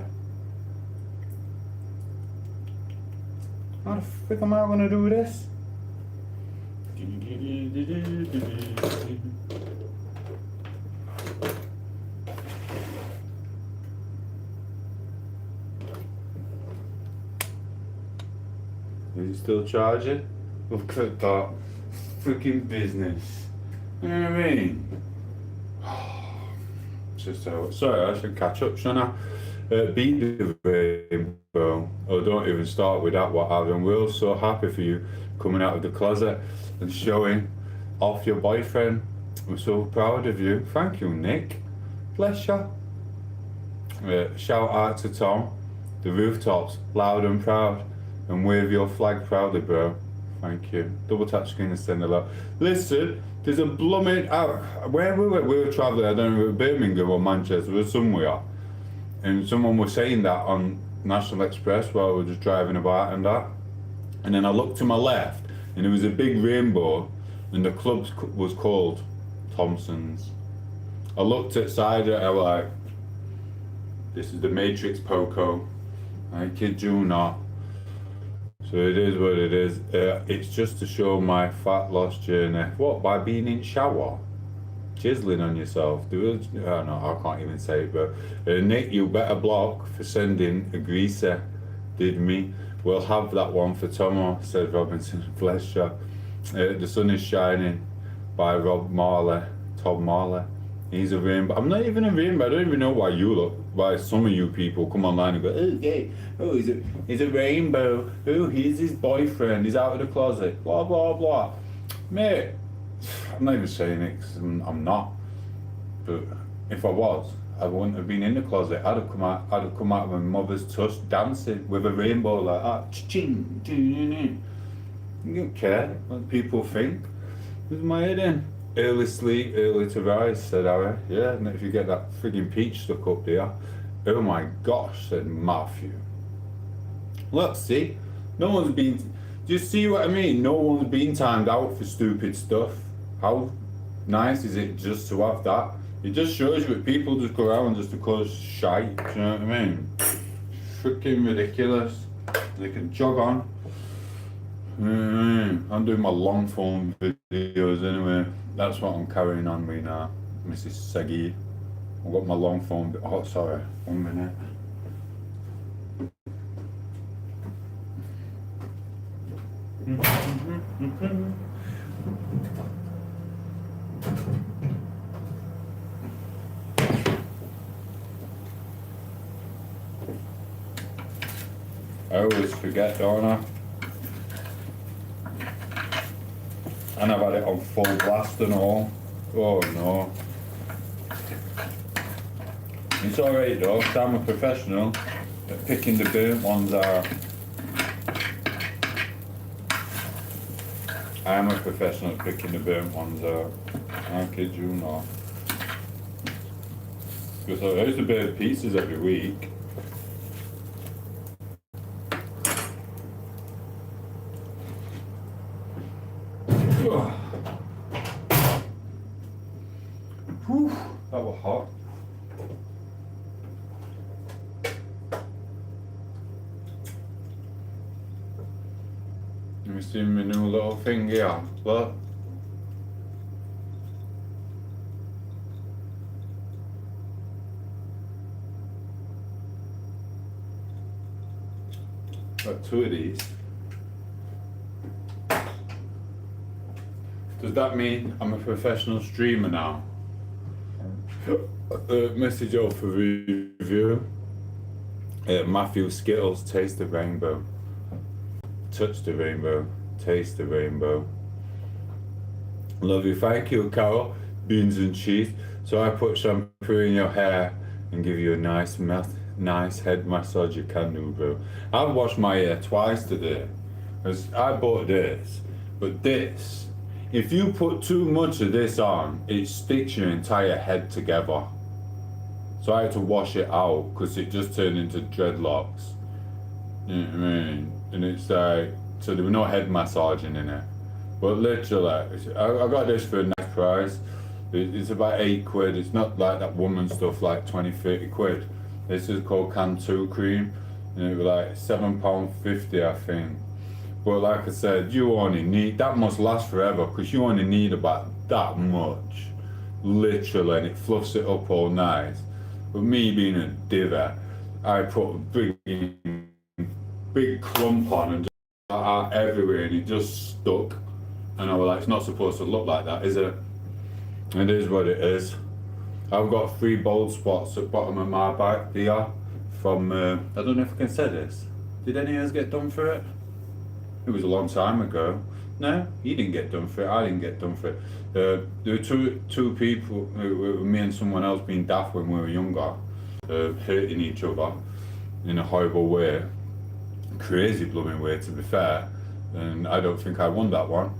How the frick am I going to do this? Is it still charging? Look at that freaking business. You know what I mean? Just sorry, I should catch up, shouldn't I? Beat the rainbow. Oh, don't even start with that. What happened? We're so happy for you coming out of the closet and showing off your boyfriend. We're so proud of you. Thank you, Nick. Bless you. Shout out to Tom. The rooftops, loud and proud. And wave your flag proudly, bro. Thank you. Double tap screen and send a lot. Listen, there's a blooming... where we were travelling, I don't know, Birmingham or Manchester, or somewhere. And someone was saying that on National Express while we were just driving about and that. And then I looked to my left and there was a big rainbow and the club was called Thompson's. I looked at side and I was like, this is the Matrix Poco. I kid you not. So it is what it is. It's just to show my fat loss journey. What, by being in shower? Chiseling on yourself. I don't know, I can't even say it, but Nick, you better block for sending a greaser. Did me. We'll have that one for Tomo, said Robinson. Bless you. The Sun is Shining by Tom Marley. He's a rainbow. I'm not even a rainbow. I don't even know why some of you people come online and go, oh, yeah, oh, he's a rainbow. Oh, he's his boyfriend. He's out of the closet. Blah, blah, blah. Mate, I'm not even saying it because I'm not. But if I was, I wouldn't have been in the closet. I'd have come out of my mother's tush dancing with a rainbow like that. Ching, ching. You don't care what people think. Where's my head in? Early sleep, early to rise, said Harry. Yeah, and if you get that frigging peach stuck up there. Oh my gosh, said Matthew. Look, see? No one's been... Do you see what I mean? No one's been timed out for stupid stuff. How nice is it just to have that? It just shows you that people just go around just to cause shite, do you know what I mean? Freaking ridiculous. They can jog on. I'm doing my long form videos anyway. That's what I'm carrying on me now, Mrs. Seggy. I've got my long form. Oh, sorry, 1 minute. I always forget, don't I? And I've had it on full blast and all. Oh no. It's alright though, 'cause I'm a professional at picking the burnt ones out. I'm a professional at picking the burnt ones out. I kid you not. Because I used to burn pieces every week. Whew, that was hot. Let me see my new little thing here. Look. Got two of these. Does that mean I'm a professional streamer now? Message out for review. Matthew Skittles, taste the rainbow. Touch the rainbow, taste the rainbow. Love you, thank you, Carol. Beans and cheese. So I put shampoo in your hair and give you a nice head massage. You can do, bro. I've washed my hair twice today. Cause I bought this, but this, if you put too much of this on, it sticks your entire head together. So I had to wash it out because it just turned into dreadlocks. You know what I mean? And it's like, so there was no head massaging in it. But literally, I got this for a nice price. It's about £8. It's not like that woman stuff like 20-30 quid. This is called Cantu cream. And it was like £7.50 I think. But like I said, you only need, that must last forever because you only need about that much. Literally, and it fluffs it up all nice. But me being a diva, I put a big clump on and just out everywhere and it just stuck. And I was like, it's not supposed to look like that, is it? It is what it is. I've got 3 bald spots at the bottom of my back here from, I don't know if I can say this. Did any of us get done for it? It was a long time ago. No, you didn't get done for it, I didn't get done for it. There were two people, me and someone else being daft when we were younger, hurting each other in a horrible way. Crazy blooming way to be fair, and I don't think I won that one.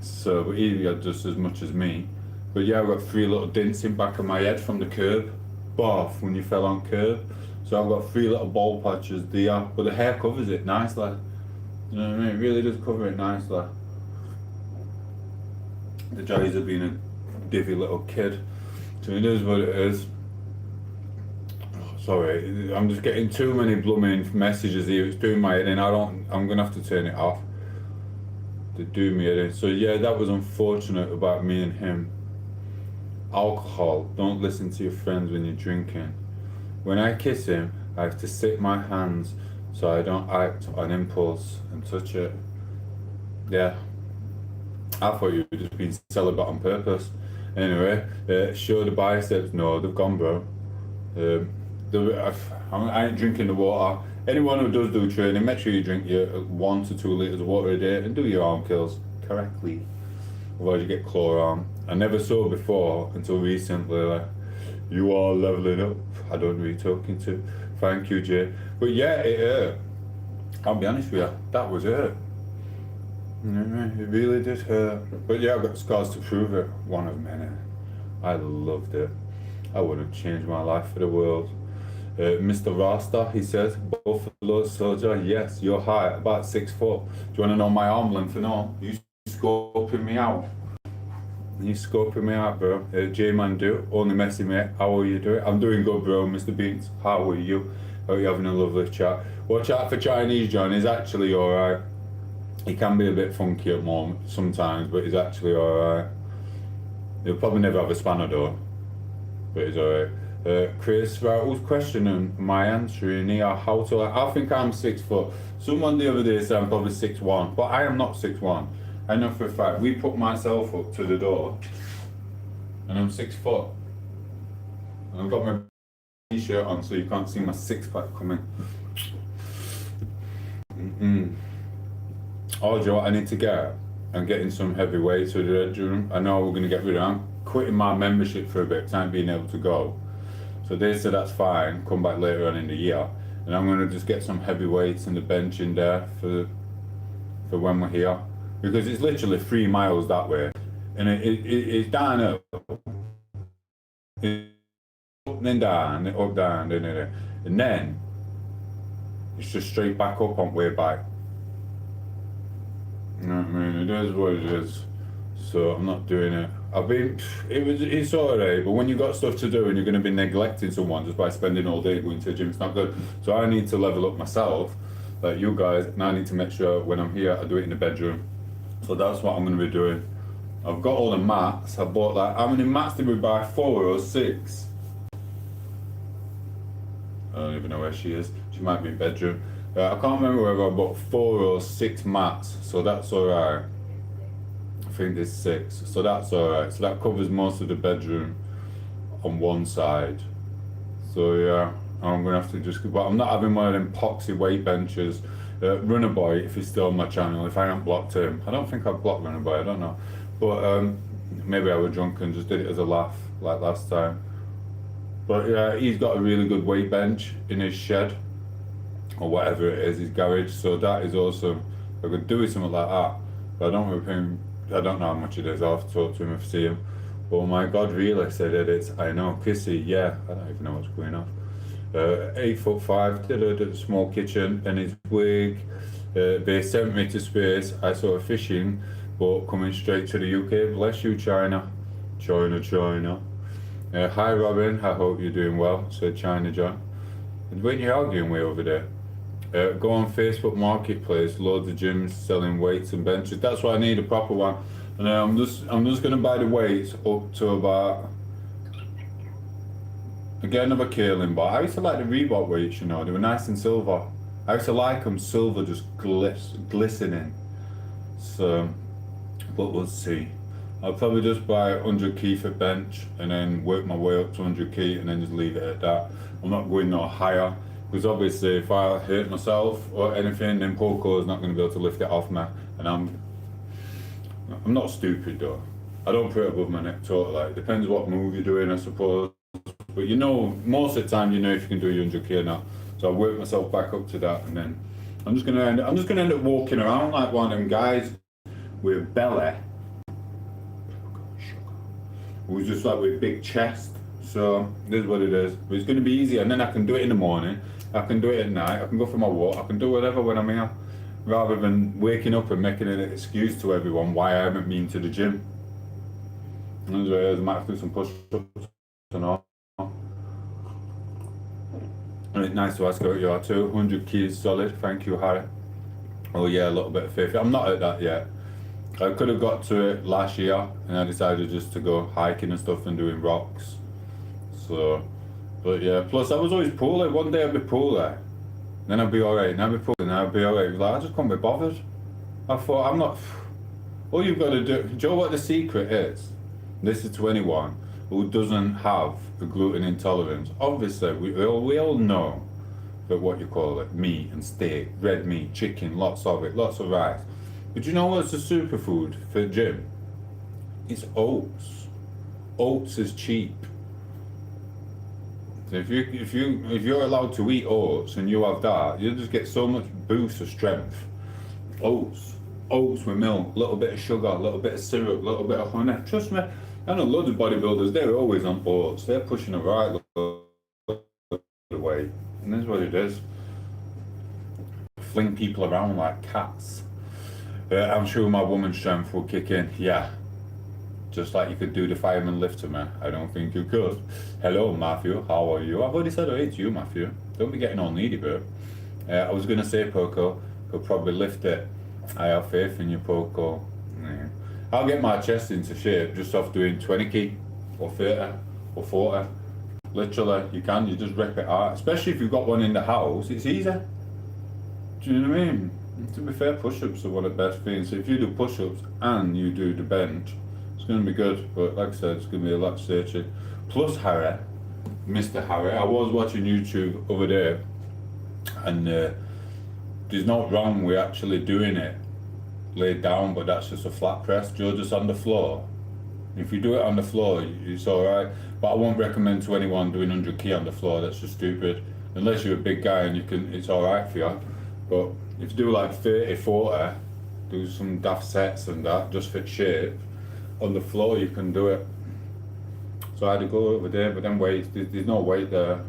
So, but he had just as much as me. But yeah, I've got 3 little dents in back of my head from the curb, bath when you fell on curb. So I've got 3 little bald patches there, but the hair covers it nicely. You know what I mean? It really does cover it nicely. The joys of being a divvy little kid. So it is what it is. Oh, sorry, I'm just getting too many blooming messages here. It's doing my head in. I'm gonna have to turn it off. To do me head in. So yeah, that was unfortunate about me and him. Alcohol. Don't listen to your friends when you're drinking. When I kiss him, I have to sit my hands so I don't act on impulse and touch it. Yeah. I thought you were just being celibate on purpose. Anyway, show the biceps. No, they've gone, bro. I ain't drinking the water. Anyone who does do training, make sure you drink your 1 to 2 litres of water a day and do your arm kills correctly. Otherwise you get chlorine. I never saw before until recently. Like, you are leveling up. I don't know who you're talking to. Thank you, Jay. But yeah, it hurt. I'll be honest with you, that was hurt. It really did hurt. But yeah, I've got scars to prove it. One of many. I loved it. I wouldn't change my life for the world. Mr. Rasta, he says, Buffalo Soldier, yes, you're high, about 6 foot. Do you want to know my arm length and all? You scoping me out. You scoping me out, bro. J-Man do, only messy mate. How are you doing? I'm doing good, bro, Mr. Beans. How are you? Hope you're having a lovely chat. Watch out for Chinese John, he's actually alright. He can be a bit funky at moment sometimes, but he's actually alright. He'll probably never have a spanner though, but he's alright. Chris, right, who's questioning my answering here? How to, I think I'm 6 foot. Someone the other day said I'm probably 6'1", but I am not 6'1". I know for a fact, we put myself up to the door, and I'm 6 foot. And I've got my t-shirt on so you can't see my 6-pack coming. Oh, do you know what I need to get? I'm getting some heavy weights for the bedroom. I know we're going to get rid of. I'm quitting my membership for a bit because I ain't being able to go. So they said that's fine. Come back later on in the year, and I'm going to just get some heavy weights and the bench in there for when we're here, because it's literally 3 miles that way, and it's down up, then down, up down, and then it's just straight back up on way back. You know what I mean? It is what it is. So I'm not doing it. It's alright, but when you've got stuff to do and you're going to be neglecting someone just by spending all day going to the gym, it's not good. So I need to level up myself, like you guys, and I need to make sure when I'm here I do it in the bedroom. So that's what I'm going to be doing. I've got all the mats. I bought like, how many mats did we buy? 4 or 6? I don't even know where she is. She might be in bedroom. I can't remember whether I bought 4 or 6 mats, so that's alright. I think there's 6, so that's alright. So that covers most of the bedroom on one side. So yeah, I'm gonna have to just, but I'm not having one of them poxy weight benches. Runner Boy, if he's still on my channel, if I haven't blocked him, I don't think I've blocked Runner Boy, I don't know. But maybe I was drunk and just did it as a laugh like last time. But yeah, he's got a really good weight bench in his shed, or whatever it is, his garage. So that is awesome. I could do with something like that. But I don't know him. I don't know how much it is. I'll have to talk to him if I see him. Oh my God, really? Said it. I know, Kissy. Yeah, I don't even know what's going on. 8'5", did a small kitchen and his wig. They sent me to space. I saw a fishing boat coming straight to the UK. Bless you, China. China. Hi, Robin. I hope you're doing well, said China John. And when you're arguing way over there, go on Facebook Marketplace. Loads of gyms selling weights and benches. That's what I need, a proper one. And I'm just gonna buy the weights up to about. Get another curling bar. I used to like the Reebok weights, you know, they were nice and silver. I used to like them silver, just glistening. So, but we'll see. I'll probably just buy 100 key for bench and then work my way up to 100 key and then just leave it at that. I'm not going no higher, because obviously if I hurt myself or anything, then Poco is not going to be able to lift it off me. And I'm not stupid though. I don't put it above my neck totally. It depends what move you're doing, I suppose. But you know, most of the time you know if you can do your 100k or not. So I work myself back up to that, and then I'm just gonna end up walking around like one of them guys with a belly, who's just like with a big chest. So this is what it is. But it's gonna be easy, and then I can do it in the morning. I can do it at night. I can go for my walk. I can do whatever when I'm here, rather than waking up and making an excuse to everyone why I haven't been to the gym. And so I might have to do some push-ups and all. And it's nice to ask about your 200 keys solid. Thank you, Harry. Oh yeah, a little bit of faith. I'm not at that yet. I could have got to it last year, and I decided just to go hiking and stuff and doing rocks. So, but yeah. Plus, I was always poorly. One day I'd be poorly, then I'd be alright. And I'd be poorly, and I'd be alright. Like I just couldn't be bothered. I thought I'm not. All you've got to do. Do you know what the secret is? This is to anyone who doesn't have a gluten intolerance. Obviously, we all know that what you call it, meat and steak, red meat, chicken, lots of it, lots of rice. But you know what's a superfood for gym? It's oats. Oats is cheap. So if you're allowed to eat oats and you have that, you just get so much boost of strength. Oats with milk, a little bit of sugar, a little bit of syrup, a little bit of honey. Trust me. I know loads of bodybuilders, they're always on oats. They're pushing the right way. And that's what it is. Fling people around like cats. I'm sure my woman's strength will kick in. Yeah. Just like you could do the fireman lift to me. I don't think you could. Hello, Matthew. How are you? I've already said hey to you, Matthew. Don't be getting all needy, bro. I was going to say, Poco, could probably lift it. I have faith in you, Poco. Yeah. I'll get my chest into shape just off doing 20 key or 30 or 40. Literally, you just rip it out. Especially if you've got one in the house, it's easy. Do you know what I mean? To be fair, push-ups are one of the best things. So if you do push-ups and you do the bench, it's going to be good. But like I said, it's going to be a lot searching. Plus Harry, Mr. Harry, I was watching YouTube over there, and there's no wrong with actually doing it laid down, but that's just a flat press. Joe, just on the floor. If you do it on the floor, it's alright. But I won't recommend to anyone doing 100 key on the floor. That's just stupid. Unless you're a big guy and you can, it's alright for you. But if you do like 30, 40, do some daft sets and that, just fit shape. On the floor, you can do it. So I had to go over there, but then wait, there's no weight there.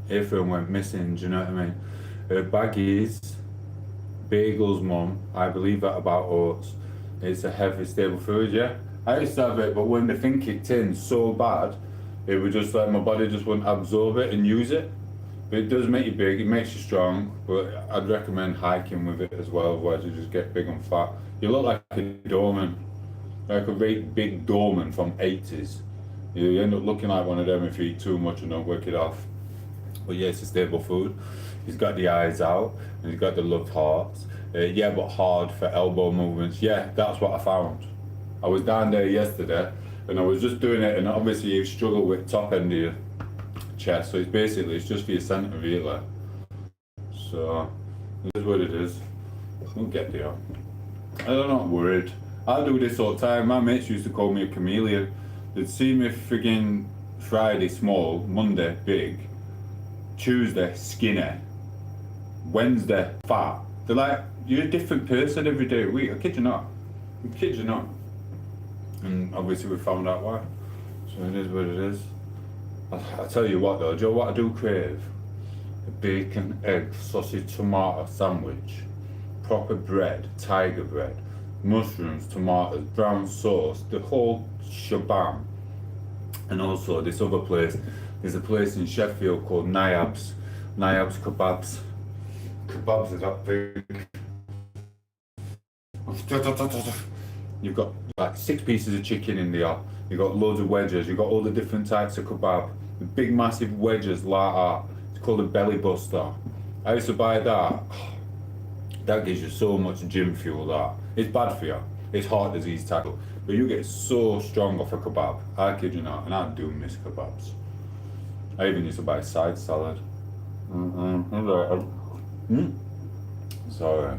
Earphone went missing, do you know what I mean? Baggies, bagels, mum. I believe that about oats. It's a heavy, stable food, yeah. I used to have it, but when the thing kicked in so bad, it would just like my body just wouldn't absorb it and use it. But it does make you big, it makes you strong, but I'd recommend hiking with it as well, otherwise you just get big and fat. You look like a doorman, like a big doorman from 80s. You end up looking like one of them if you eat too much and don't work it off. But yeah, it's a stable food. He's got the eyes out, and he's got the loved hearts. Yeah, but hard for elbow movements. Yeah, that's what I found. I was down there yesterday, and I was just doing it, and obviously you struggle with top end of your chest, so it's just for your centre really. So, this is what it is. We'll get there. I'm not worried. I do this all the time. My mates used to call me a chameleon. They'd see me friggin' Friday small, Monday big, Tuesday skinny, Wednesday fat. They're like, you're a different person every day of the week. I kid you not. I kid you not. And obviously we found out why. So it is what it is. I tell you what though, do you know what I do crave? A bacon, egg, sausage, tomato sandwich, proper bread, tiger bread, mushrooms, tomatoes, brown sauce, the whole shabam. And also this other place, there's a place in Sheffield called Nayab's Kebabs. Kebabs is that big. You've got like 6 pieces of chicken in there, you've got loads of wedges, you've got all the different types of kebab, the big massive wedges like that. It's called a belly buster. I used to buy that. That gives you so much gym fuel. That it's bad for you, it's heart disease type, but you get so strong off a kebab. I kid you not, and I do miss kebabs. I even used to buy side salad. Sorry,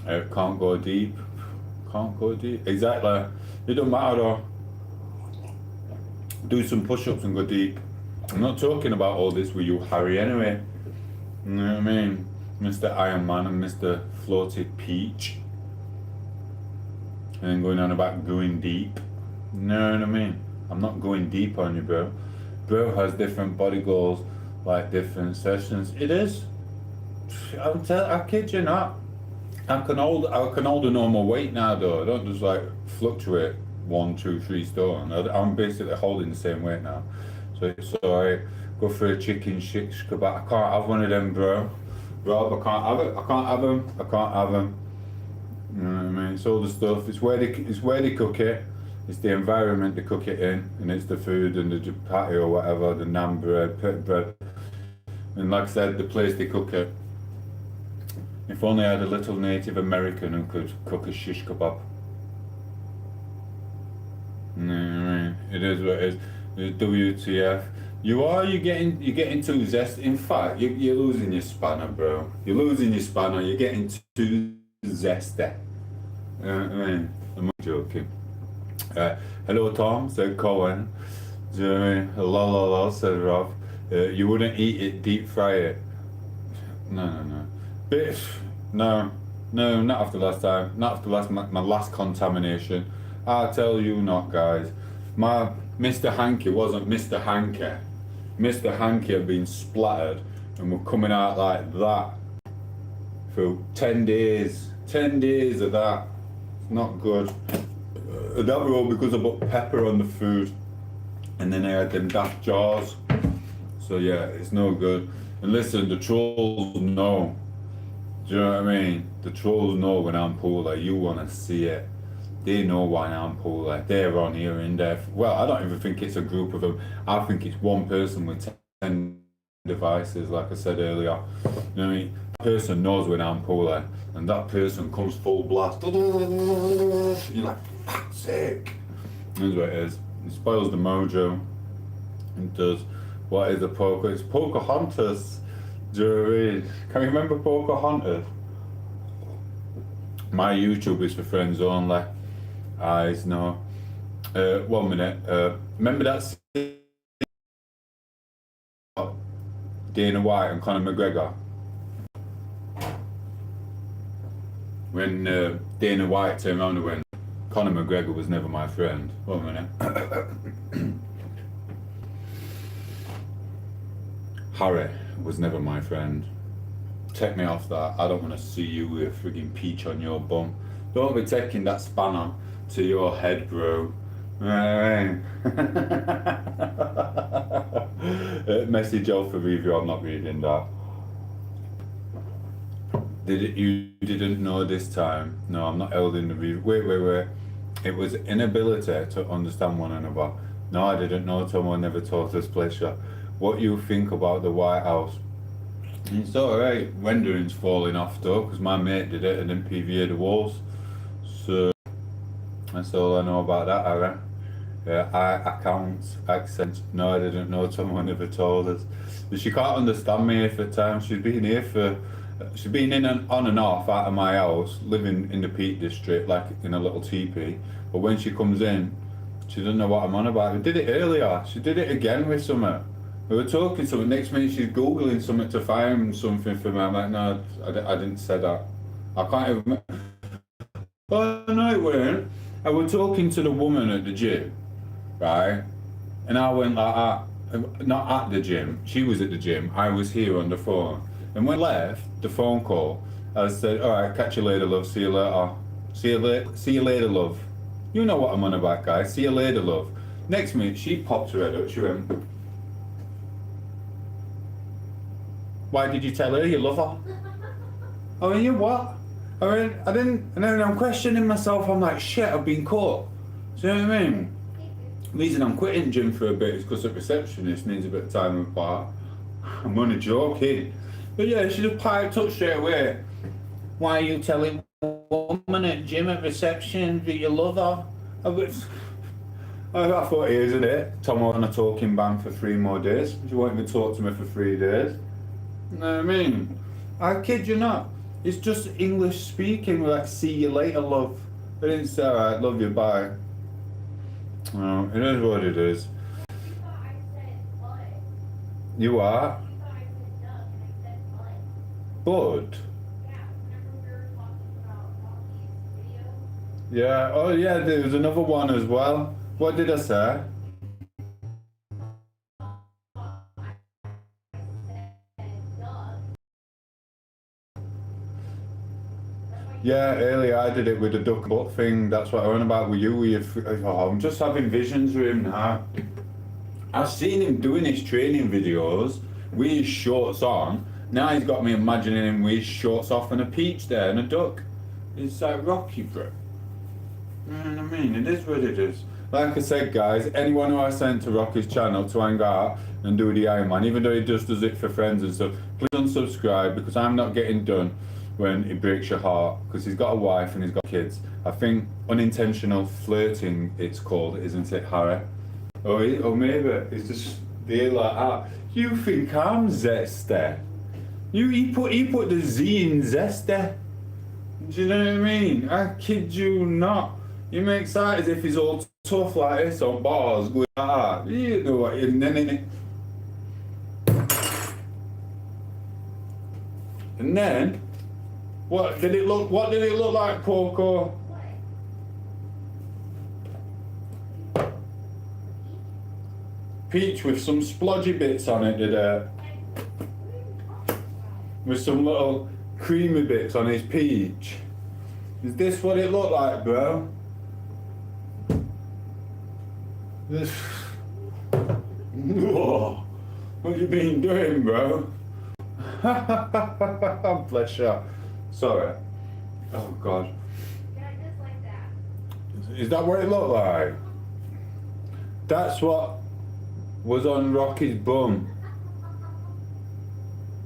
can't go deep. Can't go deep. Exactly. It don't matter though. Do some push-ups and go deep. I'm not talking about all this with you, Harry, anyway. You know what I mean? Mr. Iron Man and Mr. Floated Peach. And then going on about going deep. You know what I mean? I'm not going deep on you, bro. Bro has different body goals, like different sessions. It is. I kid you not. I can hold a normal weight now though. I don't just like fluctuate 1, 2, 3 stone. I'm basically holding the same weight now. So it's alright. Go for a chicken shish kebab. I can't have one of them, bro. Rob, I can't have it. I can't have them. I can't have them. You know what I mean? It's all the stuff. It's where they cook it. It's the environment they cook it in, and it's the food and the chapati or whatever, the naan bread, pit bread, and like I said, the place they cook it. If only I had a little Native American who could cook a shish kebab. You know what I mean? It is what it is. It's WTF. You're getting too zesty. In fact, you're losing your spanner, bro. You're losing your spanner. You're getting too zesty. You know what I mean? I'm not joking. Hello, Tom, said Cohen. Do you know what I mean? La, said Rob. You wouldn't eat it, deep fry it. No. Bitch, no, not after last time. Not after my last contamination. I tell you not, guys. My Mr. Hanky wasn't Mr. Hanky. Mr. Hanky had been splattered and we're coming out like that for 10 days. 10 days of that. It's not good. That was all because I put pepper on the food. And then I had them daft jaws. So yeah, it's no good. And listen, the trolls know. Do you know what I mean? The trolls know when I'm poor, you want to see it. They know why I'm poor, they're on here and there. Well, I don't even think it's a group of them. I think it's one person with 10 devices, like I said earlier. You know what I mean? That person knows when I'm poor, and that person comes full blast. You're like, fuck's sake. That's what it is. It spoils the mojo. It does. What is a poker? It's Pocahontas. Do you know what I mean? Can you remember Pocahontas? My YouTube is for friends only. Eyes, no. 1 minute. Remember that scene of Dana White and Conor McGregor? When Dana White turned around and went, Conor McGregor was never my friend. 1 minute. Harry was never my friend. Take me off that. I don't want to see you with a frigging peach on your bum. Don't be taking that spanner to your head, bro. Message off for review. I'm not reading that. You didn't know this time? No, I'm not held in the review. Wait. It was inability to understand one another. No, I didn't know. Someone never taught us pleasure. What you think about the White House? It's alright. Rendering's falling off though, because my mate did it and then PVA'd the walls. So that's all I know about that, Aaron. Accent. No, I didn't know. Someone never told us. But she can't understand me half the time. She's been here for. She's been in and on and off out of my house, living in the Peak District, like in a little teepee. But when she comes in, she doesn't know what I'm on about. We did it earlier. She did it again with something. We were talking something. Next minute, she's googling something to find something for me. I'm like, no, I didn't say that. I can't even. Oh no, it weren't. I was talking to the woman at the gym, right? And I went like that, not at the gym. She was at the gym. I was here on the phone. And when I left the phone call, I said, all right, catch you later, love. See you later. See you later, love. You know what I'm on about, guys. See you later, love. Next minute, she popped her head up. She went, why did you tell her you love her? I mean, you what? I mean, I didn't, and then I'm questioning myself. I'm like, shit, I've been caught. Do you know what I mean? The reason I'm quitting gym for a bit is because the receptionist needs a bit of time apart. I'm only joking. But yeah, she just piped up straight away. Why are you telling a woman at gym at reception that you love her? I thought, isn't it? Tom on a talking ban for 3 more days. She won't even talk to me for 3 days. You know what I mean? I kid you not. It's just English speaking. We're like, see you later, love. I didn't say, alright, love you, bye. Well, it is what it is. You are? Bud? Yeah, oh yeah, there was another one as well. What did I say? Yeah, earlier I did it with the duck butt thing. That's what I went about with you. Oh, I'm just having visions with him now. I've seen him doing his training videos with his shorts on. Now he's got me imagining him with his shorts off and a peach there and a duck. It's like Rocky, bro. You know what I mean? It is what it is. Like I said, guys, anyone who I sent to Rocky's channel to hang out and do the Iron Man, even though he just does it for friends and stuff, please unsubscribe because I'm not getting done when it breaks your heart because he's got a wife and he's got kids. I think unintentional flirting, it's called, isn't it, Harry? Or maybe it's just there like that. You think I'm zesty? He put the Z in zesty. Do you know what I mean? I kid you not. He makes out as if he's all tough like this on bars, going like that. You know what? And then, what did it look? What did it look like, Poco? Peach with some splodgy bits on it, did it? With some little creamy bits on his peach. Is this what it looked like, bro? This. Whoa. What you been doing, bro? Bless you. Sorry. Oh God. Yeah, just like that. Is that what it looked like? That's what was on Rocky's bum.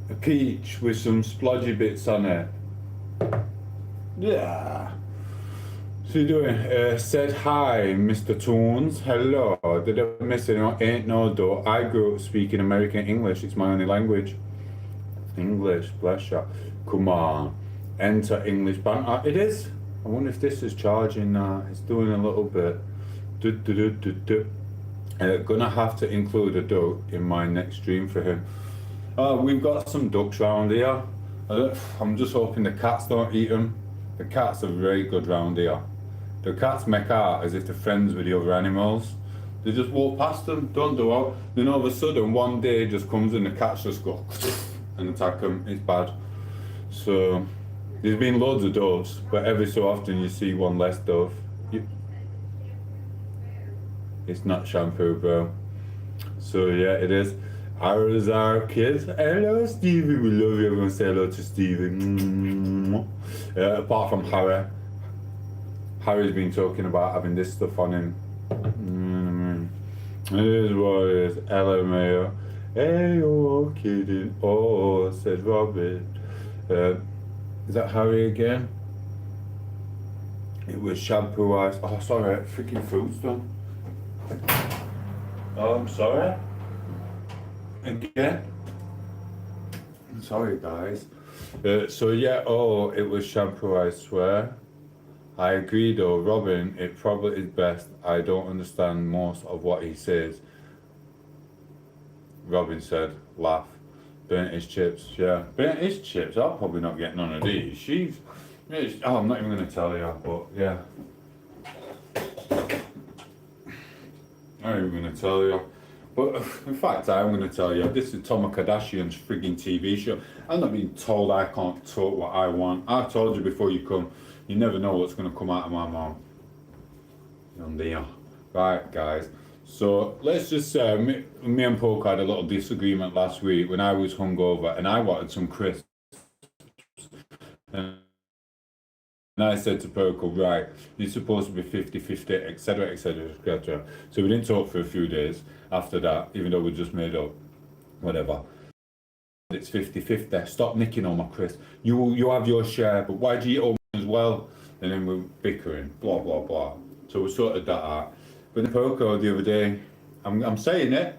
A peach with some splodgy bits on it. Yeah. So you doing? Said hi, Mr. Toons. Hello. Did I miss it? Ain't no though. I grew up speaking American English. It's my only language. English, bless you. Come on. Enter English bank. It is. I wonder if this is charging now. It's doing a little bit. Do, do, do, do, do. Gonna have to include a duck in my next stream for him. We've got some ducks round here. I'm just hoping the cats don't eat them. The cats are very good round here. The cats make out as if they're friends with the other animals. They just walk past them, don't do it. Then all of a sudden, one day just comes and the cats just go and attack them. It's bad. So there's been loads of doves, but every so often you see one less dove. It's not shampoo, bro. So yeah, it is. Ours are kids. Hello, Stevie. We love you. Everyone say hello to Stevie. Apart from Harry. Harry's been talking about having this stuff on him. It is what it is. LMAO. Hey, you're kidding. Oh, said Robin. Is that Harry again? It was shampoo ice. Oh, sorry. Freaking food's done. Oh, I'm sorry. Again. Sorry, guys. So yeah, oh, it was shampoo, I swear. I agree though, Robin, it probably is best. I don't understand most of what he says. Robin said, laugh. Burnt his chips, yeah. Burnt his chips, I'll probably not get none of these. Oh, I'm not even going to tell you, but yeah. I'm not even going to tell you. But in fact, I am going to tell you, this is Tom Kardashian's frigging TV show. I'm not being told I can't talk what I want. I've told you before you come, you never know what's going to come out of my mouth. Right, guys. So let's just say, me and Poke had a little disagreement last week when I was hungover and I wanted some crisps. And I said to Poco, right, you're supposed to be 50-50, etc., etc., etc. So we didn't talk for a few days after that, even though we just made up, whatever. It's 50-50. Stop nicking all my crisps. You have your share, but why do you eat all mine as well? And then we're bickering, blah, blah, blah. So we sorted that out. But then Poco the other day, I'm saying it.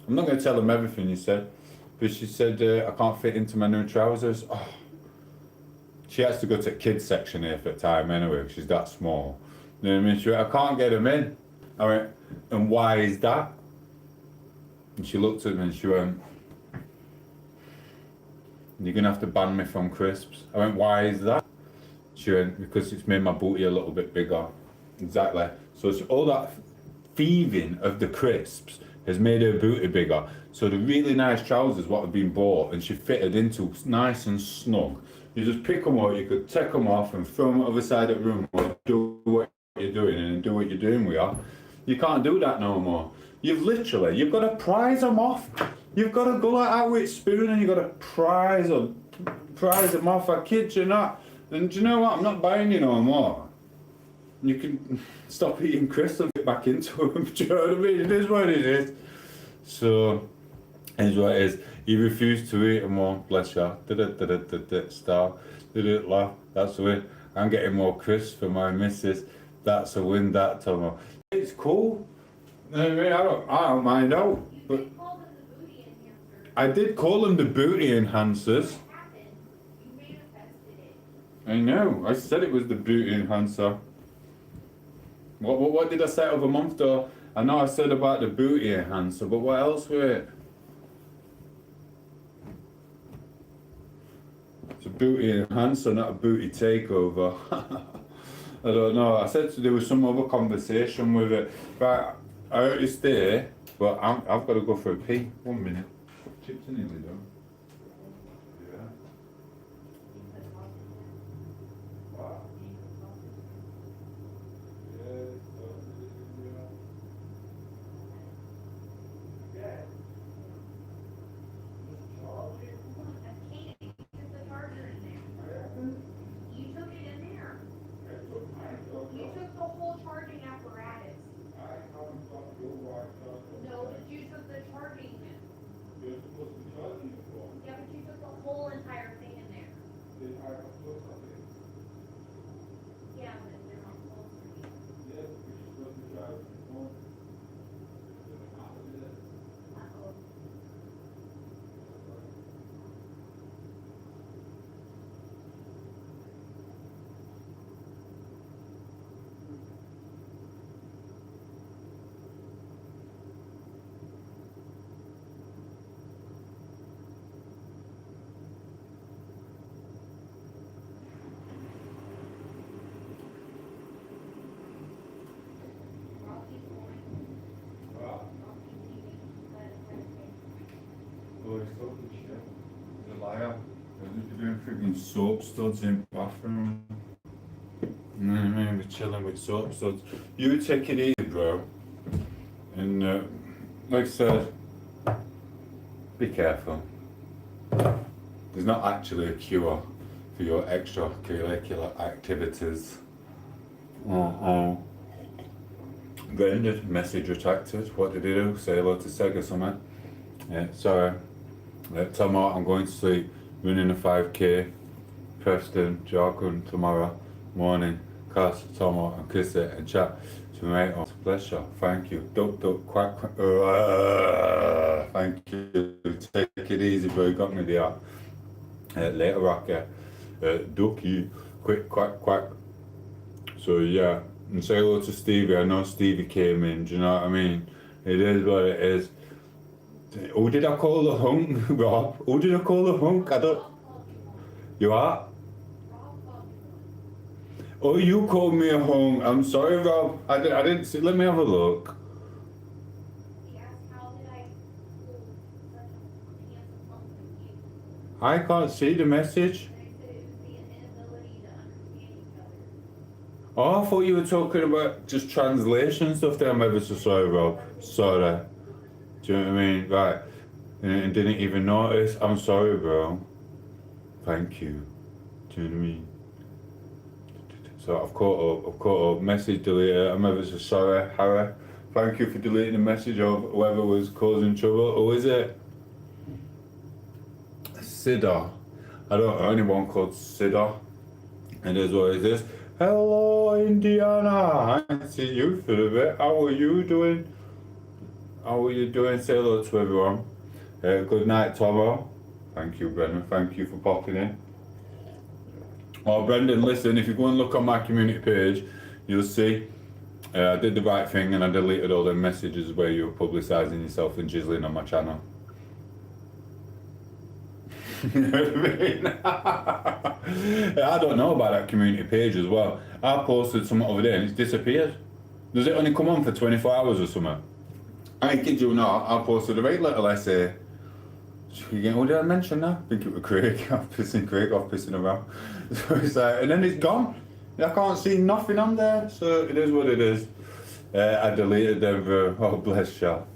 I'm not going to tell him everything you said. But she said, I can't fit into my new trousers. Oh. She has to go to the kids section here for time anyway, because she's that small. You know what I mean? She went, I can't get them in. I went, and why is that? And she looked at me and she went, you're going to have to ban me from crisps. I went, why is that? She went, because it's made my booty a little bit bigger. Exactly. So it's all that thieving of the crisps has made her booty bigger. So the really nice trousers what have been bought and she fitted into nice and snug. You just pick them up, you could take them off and throw them over the side of the room or do what you're doing and do what you're doing with you. You can't do that no more. You've got to prise them off. You've got to go like that with a spoon and you've got to prise them off. I kid you not. And do you know what? I'm not buying you no more. You can stop eating crisps and get back into them. Do you know what I mean? It is what it is. So, it is what it is. He refused to eat them all. Bless you. Star. Laugh. That's the way. I'm getting more crisps for my missus. That's a win, that, Tomo. It's cool. I mean, I don't mind out. But I did call them the booty enhancers. I know. I said it was the booty enhancer. What did I say over a month though? I know I said about the booty enhancer, but what else were it? It's a booty enhancer, not a booty takeover. I don't know. I said there was some other conversation with it. But I heard you stay, but I've got to go for a pee. 1 minute. Chips are nearly done. Yeah. Wow. No, but you took the charging. You're supposed to be charging it. he's talking shit. He's a liar. He's doing freaking soap studs in the bathroom. Maybe chilling with soap studs. You take it easy, bro. And like I said, be careful. There's not actually a cure for your extracurricular activities. Brendan, message retracted. What did he do? Say hello to Seg or something? Yeah, sorry. Tomorrow I'm going to sleep, running a 5k, Preston, Jarkun tomorrow morning. Cass, Tomo and kiss it and chat to my mate. It's a pleasure. Thank you. Duck, quack, quack. Thank you. Take it easy, bro. You got me there. Later, Rocker. Ducky, quick, quack, quack. So, yeah. And say hello to Stevie. I know Stevie came in. Do you know what I mean? It is what it is. Who did I call the hunk, Rob? Who did I call the hunk? I don't. You are? Oh, you called me a hunk. I'm sorry, Rob. I didn't see. Let me have a look. I can't see the message. Oh, I thought you were talking about just translation stuff there. I'm ever so sorry, Rob. Sorry. Do you know what I mean? Right. And didn't even notice. I'm sorry, bro. Thank you. Do you know what I mean? So I've caught up. Message deleted. I'm ever so sorry, Harry. Thank you for deleting the message of whoever was causing trouble. Who is it? Sida. I don't know anyone called Sida. It is what it is. Hello, Indiana. I haven't seen you for a bit. How are you doing? How are you doing? Say hello to everyone. Good night, Tomo. Thank you, Brendan. Thank you for popping in. Oh, Brendan, listen, if you go and look on my community page, you'll see I did the right thing and I deleted all the messages where you were publicising yourself and jizzling on my channel. You know what I mean? I don't know about that community page as well. I posted something over there and it's disappeared. Does it only come on for 24 hours or something? I kid you not, I posted a right little essay. What did I mention that? I think it was Craig. I'm pissing around. So it's like, and then it's gone. I can't see nothing on there. So it is what it is. I deleted them for, oh bless you.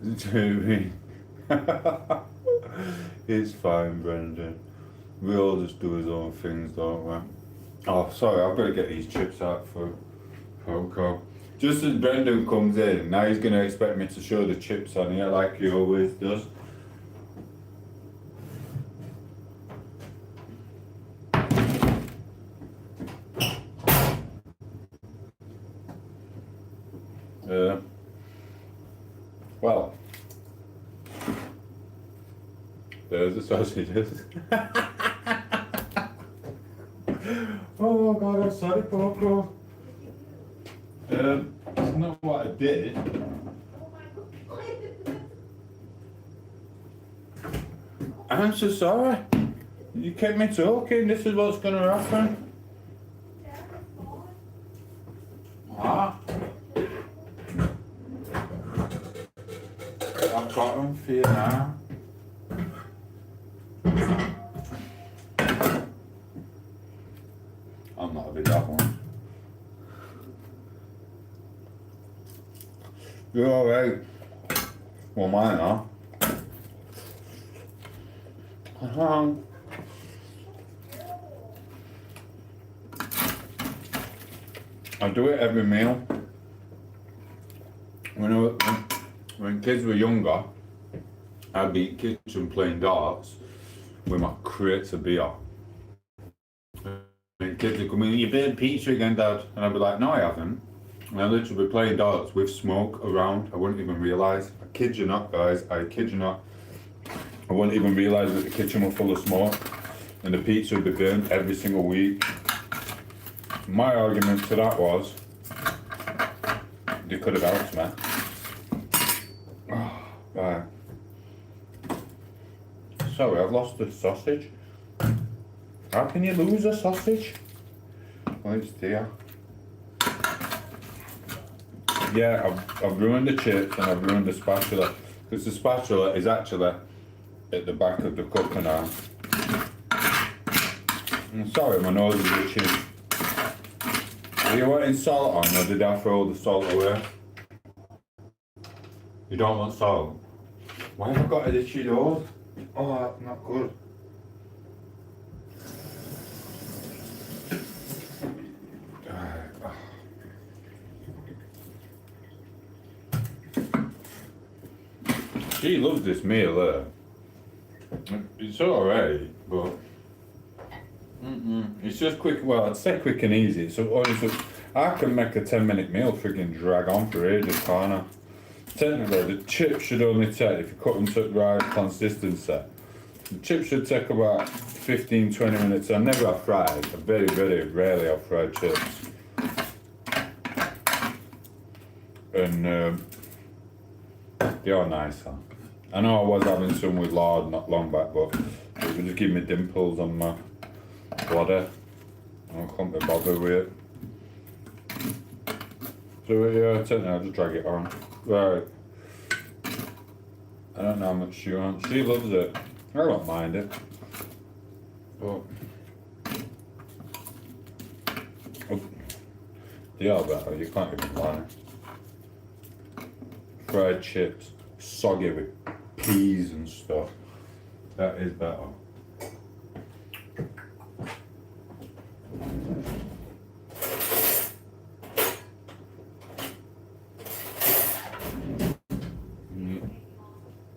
Do you know what I mean? It's fine, Brendan. We all just do his own things, don't we? Oh, sorry, I've got to get these chips out for Coco. Just as Brendan comes in, now he's going to expect me to show the chips on here like he always does. Well, there's the sausages. Oh God, I'm sorry, Coco. That's not what I did. I'm so sorry. You kept me talking. This is what's going to happen. Ah. I've got them for you now. I'm not having that one. You're alright. Well, mine are. I do it every meal. When kids were younger, I'd be in the kitchen playing darts with my crates of beer. And kids would come in, you been pizza again, Dad? And I'd be like, no, I haven't. And I'd literally be playing darts with smoke around. I wouldn't even realise. I kid you not, guys. I kid you not. I wouldn't even realise that the kitchen was full of smoke and the pizza would be burnt every single week. My argument to that was, they could have helped me. Oh, right. Sorry, I've lost the sausage. How can you lose a sausage? Well, it's there. Yeah, I've ruined the chips and I've ruined the spatula. Because the spatula is actually at the back of the cooker now. I'm sorry, my nose is itchy. Are you wanting salt on, or did I throw the salt away? You don't want salt? Why have I got an itchy nose? Oh, that's not good. She loves this meal there. It's alright, but it's just quick. Well, I'd say quick and easy. So honestly, I can make a 10-minute meal freaking drag on for ages, can't I? Technically, the chips should only take, if you cut them to the right consistency, the chips should take about 15-20 minutes. I never have fried. I very, very rarely have fried chips. And they are nice, huh? I know I was having some with lard not long back, but it would just give me dimples on my bladder. I can't be bothered with it. So yeah, technically I'll just drag it on. Right. I don't know how much she wants. She loves it. I don't mind it. But they are better, you can't even lie. Fried chips, soggy with peas and stuff. That is better.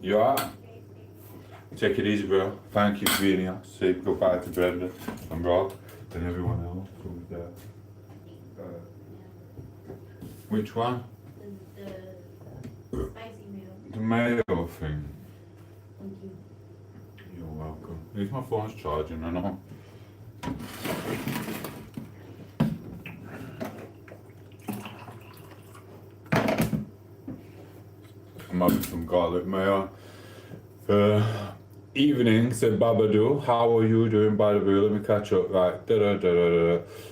You alright? Take it easy, bro. Thank you for being here. Say goodbye to Brenda and Rob and everyone else who was there. Which one? The spicy meal. The mayo thing. Thank you. You're welcome. At least my phone's charging, I know. I'm having some garlic mayo. For evening, said Babadoo, how are you doing, by the way? Let me catch up. Right,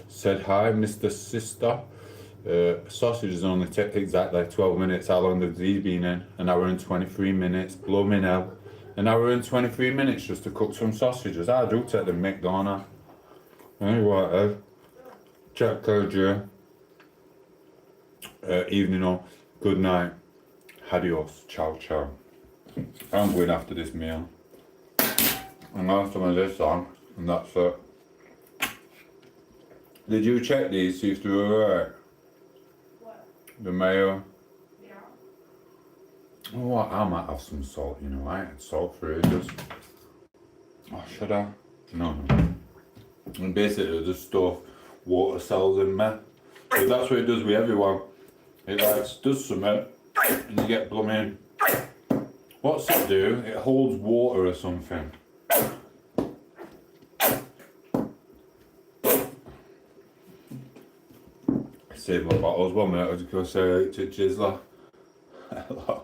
said hi, Mr. Sister. Sausages only take exactly 12 minutes. How long have these been in? An hour and 23 minutes. Blow me now. An hour and 23 minutes just to cook some sausages. I do take them McDonald's. Anyway, check code you. Evening or good night. Adios. Ciao, ciao. I'm going after this meal. I'm going to some of this on, and that's it. Did you check these, see if they were alright? What? The mayo? Yeah. Oh, I might have some salt, you know. I had salt for ages. Oh, should I? No. And basically, just stuff water cells in me. But that's what it does with everyone. It does something, and you get blooming. What's it do? It holds water or something. Save my bottles 1 minute, I was just going to say to Jizzler. Hello.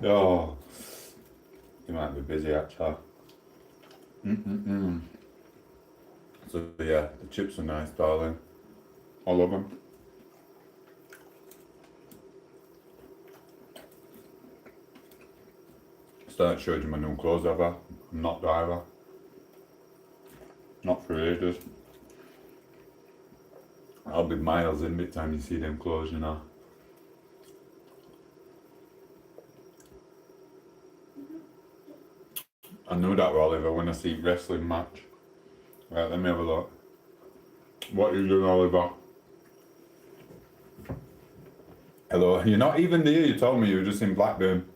Oh, you might be busy actually. So yeah, the chips are nice, darling. I love them. Start showing you my new clothes ever. I'm not driver. Not for ages. I'll be miles in by the time you see them clothes, you know. I knew that, Oliver, when I see wrestling match. Right, let me have a look. What are you doing, Oliver? Hello, you're not even there, you told me you were just in Blackburn.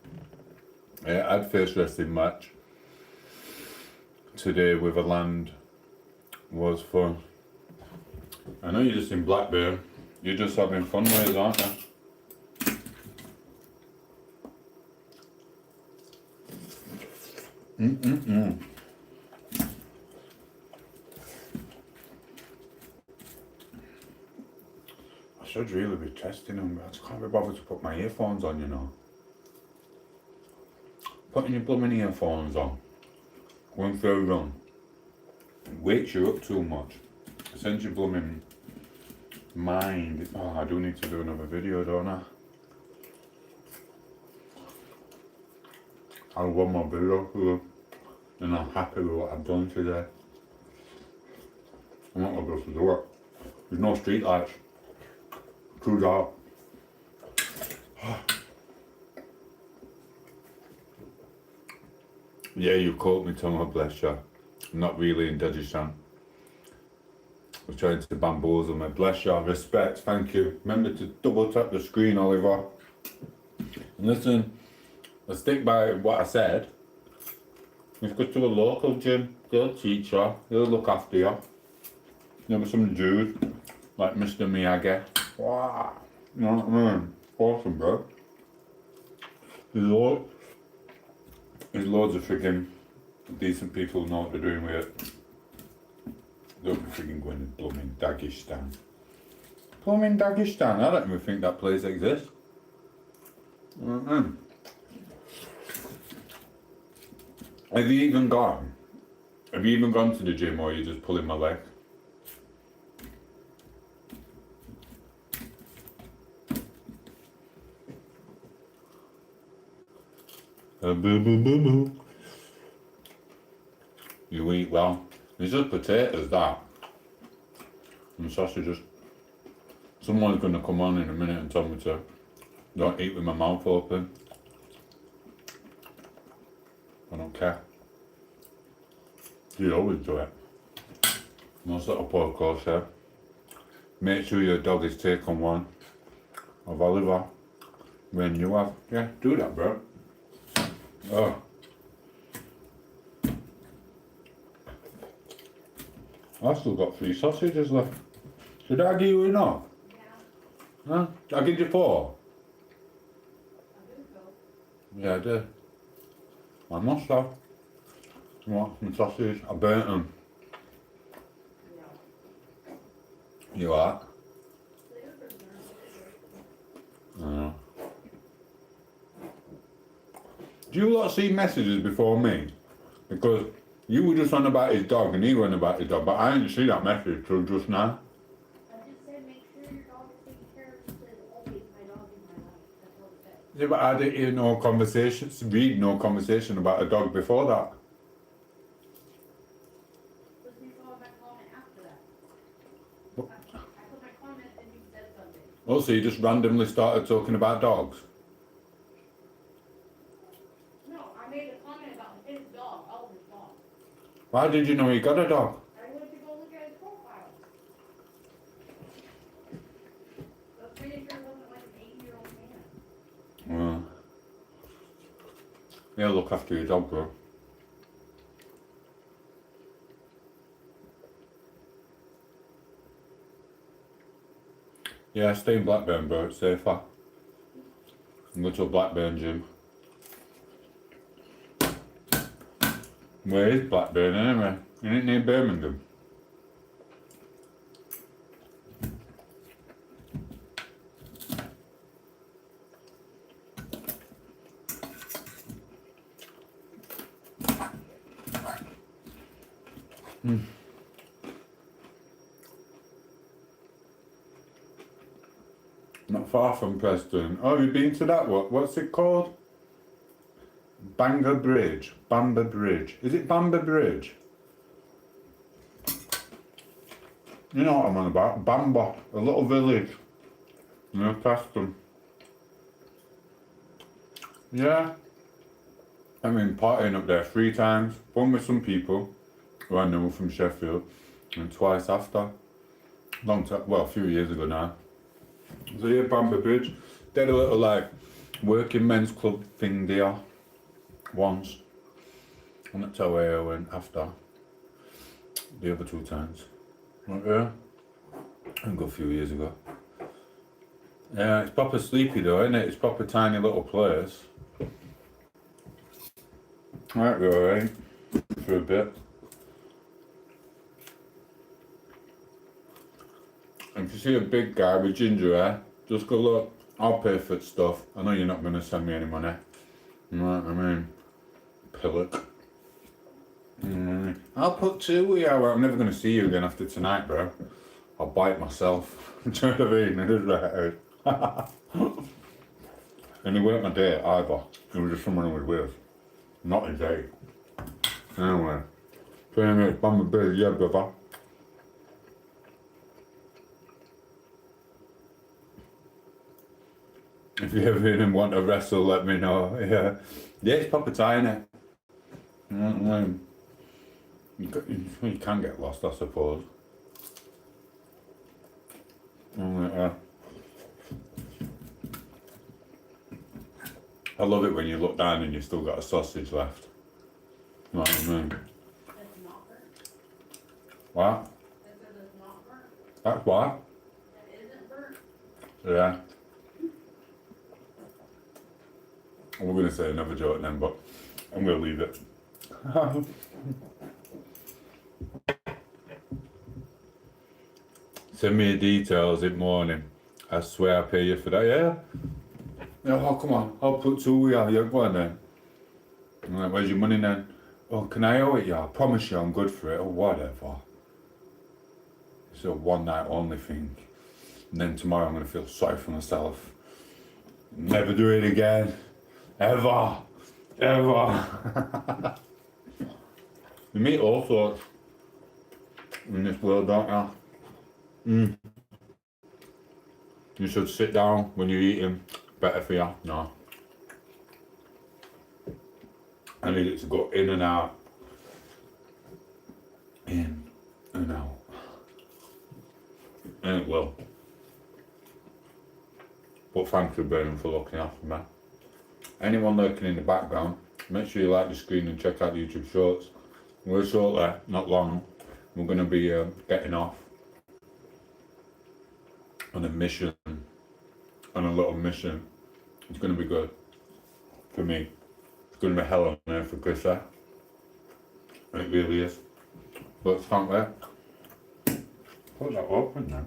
Yeah, I had first wrestling match today with a land. Was fun. I know you're just in Blackburn. You're just having fun with it, aren't you? I should really be testing them, but I just can't be bothered to put my earphones on, you know. Putting your blooming earphones on, going for a run, wakes you up too much. It sends your blooming mind. Oh, I do need to do another video, don't I? I love my video and I'm happy with what I've done today. I'm not going to do it. There's no street lights. Too dark. Yeah, you caught me, Tom, bless you. I'm not really in Dagestan. I was trying to bamboozle me. Bless you, respect, thank you. Remember to double tap the screen, Oliver. And listen, I stick by what I said. Just go to a local gym, they'll teach you, they'll look after you. There were some Jews, like Mr. Miyagi. Wow, you know what I mean? Awesome, bro. There's loads of freaking decent people who know what they're doing with it. Don't be freaking going to blooming Dagestan. Blooming Dagestan, I don't even think that place exists. Have you even gone? Have you even gone to the gym, or are you just pulling my leg? You eat well. It's just potatoes, that. And sausages. Someone's going to come on in a minute and tell me to don't eat with my mouth open. I don't care. You always do it. Most little podcast here. Make sure your dog is taken one of Oliver when you have. Yeah, do that, bro. Oh. I've still got 3 sausages left. Should I give you enough? Yeah. Huh? I give you 4. I do so. Yeah, I did. I must have. You want some sausage? I burnt them. Yeah. You are? They were preserved. I know. Do you lot see messages before me? Because you were just on about his dog and he went about his dog, but I didn't see that message till just now. I just said make sure your dog is taken care of. It says always my dog in my life. That's all it says. Yeah, but I didn't hear no conversations, read no conversation about a dog before that. Listen, you saw my comment after that. What? I put my comment and you said something. Also, you just randomly started talking about dogs. No, I made a comment about his dog, Oliver's dog. Why did you know he got a dog? I went to go look at his profile. I was pretty sure it wasn't like an 80-year-old man. Yeah, look after your dog, bro. Yeah, stay in Blackburn, bro. It's safer. Go to a Blackburn gym. Where is Blackburn anyway? Isn't it near Birmingham? Not far from Preston. Oh, you've been to that one? What's it called? Bangor Bridge. Bamber Bridge. Is it Bamber Bridge? You know what I'm on about. Bamber. A little village near Preston. Yeah. I mean, partying up there 3 times. One with some people who I know from Sheffield, and twice after. Long time, well, a few years ago now. So yeah, Bamber Bridge. They had a little like working men's club thing there once. And that's how I went after the other 2 times. Right there. I think a few years ago. Yeah, it's proper sleepy though, isn't it? It's proper tiny little place. Might be alright for a bit. And if you see a big guy with ginger hair, just go look, I'll pay for stuff. I know you're not going to send me any money. You know what I mean? Pillock. I'll put 2 with you. Well, I'm never going to see you again after tonight, bro. I'll bite myself. Do you know what I mean? It is right. And he weren't my date either. It was just someone I was with. Not a day. Anyway, 20 minutes, I'm a bit, yeah, brother. If you ever even want to wrestle, let me know. Yeah, yeah, it's proper time, innit? You know what I mean? You can get lost, I suppose. Yeah. I love it when you look down and you've still got a sausage left. You know what I mean? That's not burnt. What? I said it's not burnt. That's what? That isn't burnt. Yeah. We're going to say another joke then, but I'm going to leave it. Send me the details in morning. I swear I'll pay you for that, yeah? Yeah, oh, come on, I'll put 2 with you. Yeah, go on then. I'm like, where's your money then? Oh, can I owe it you? I promise you I'm good for it, or whatever. It's a one night only thing. And then tomorrow I'm going to feel sorry for myself. Never do it again. Ever. Ever. You meet all sorts in this world, don't you? You should sit down when you're eating. Better for you. No. I need it to go in and out. In and out. And it will. But thank you, Brendan, for looking after me. Anyone lurking in the background, make sure you like the screen and check out the YouTube shorts. We're shortly, not long, we're going to be getting off on a mission, on a little mission. It's going to be good for me. It's going to be hell on earth for Chris there. It really is. But it's can't wait. Put that open now.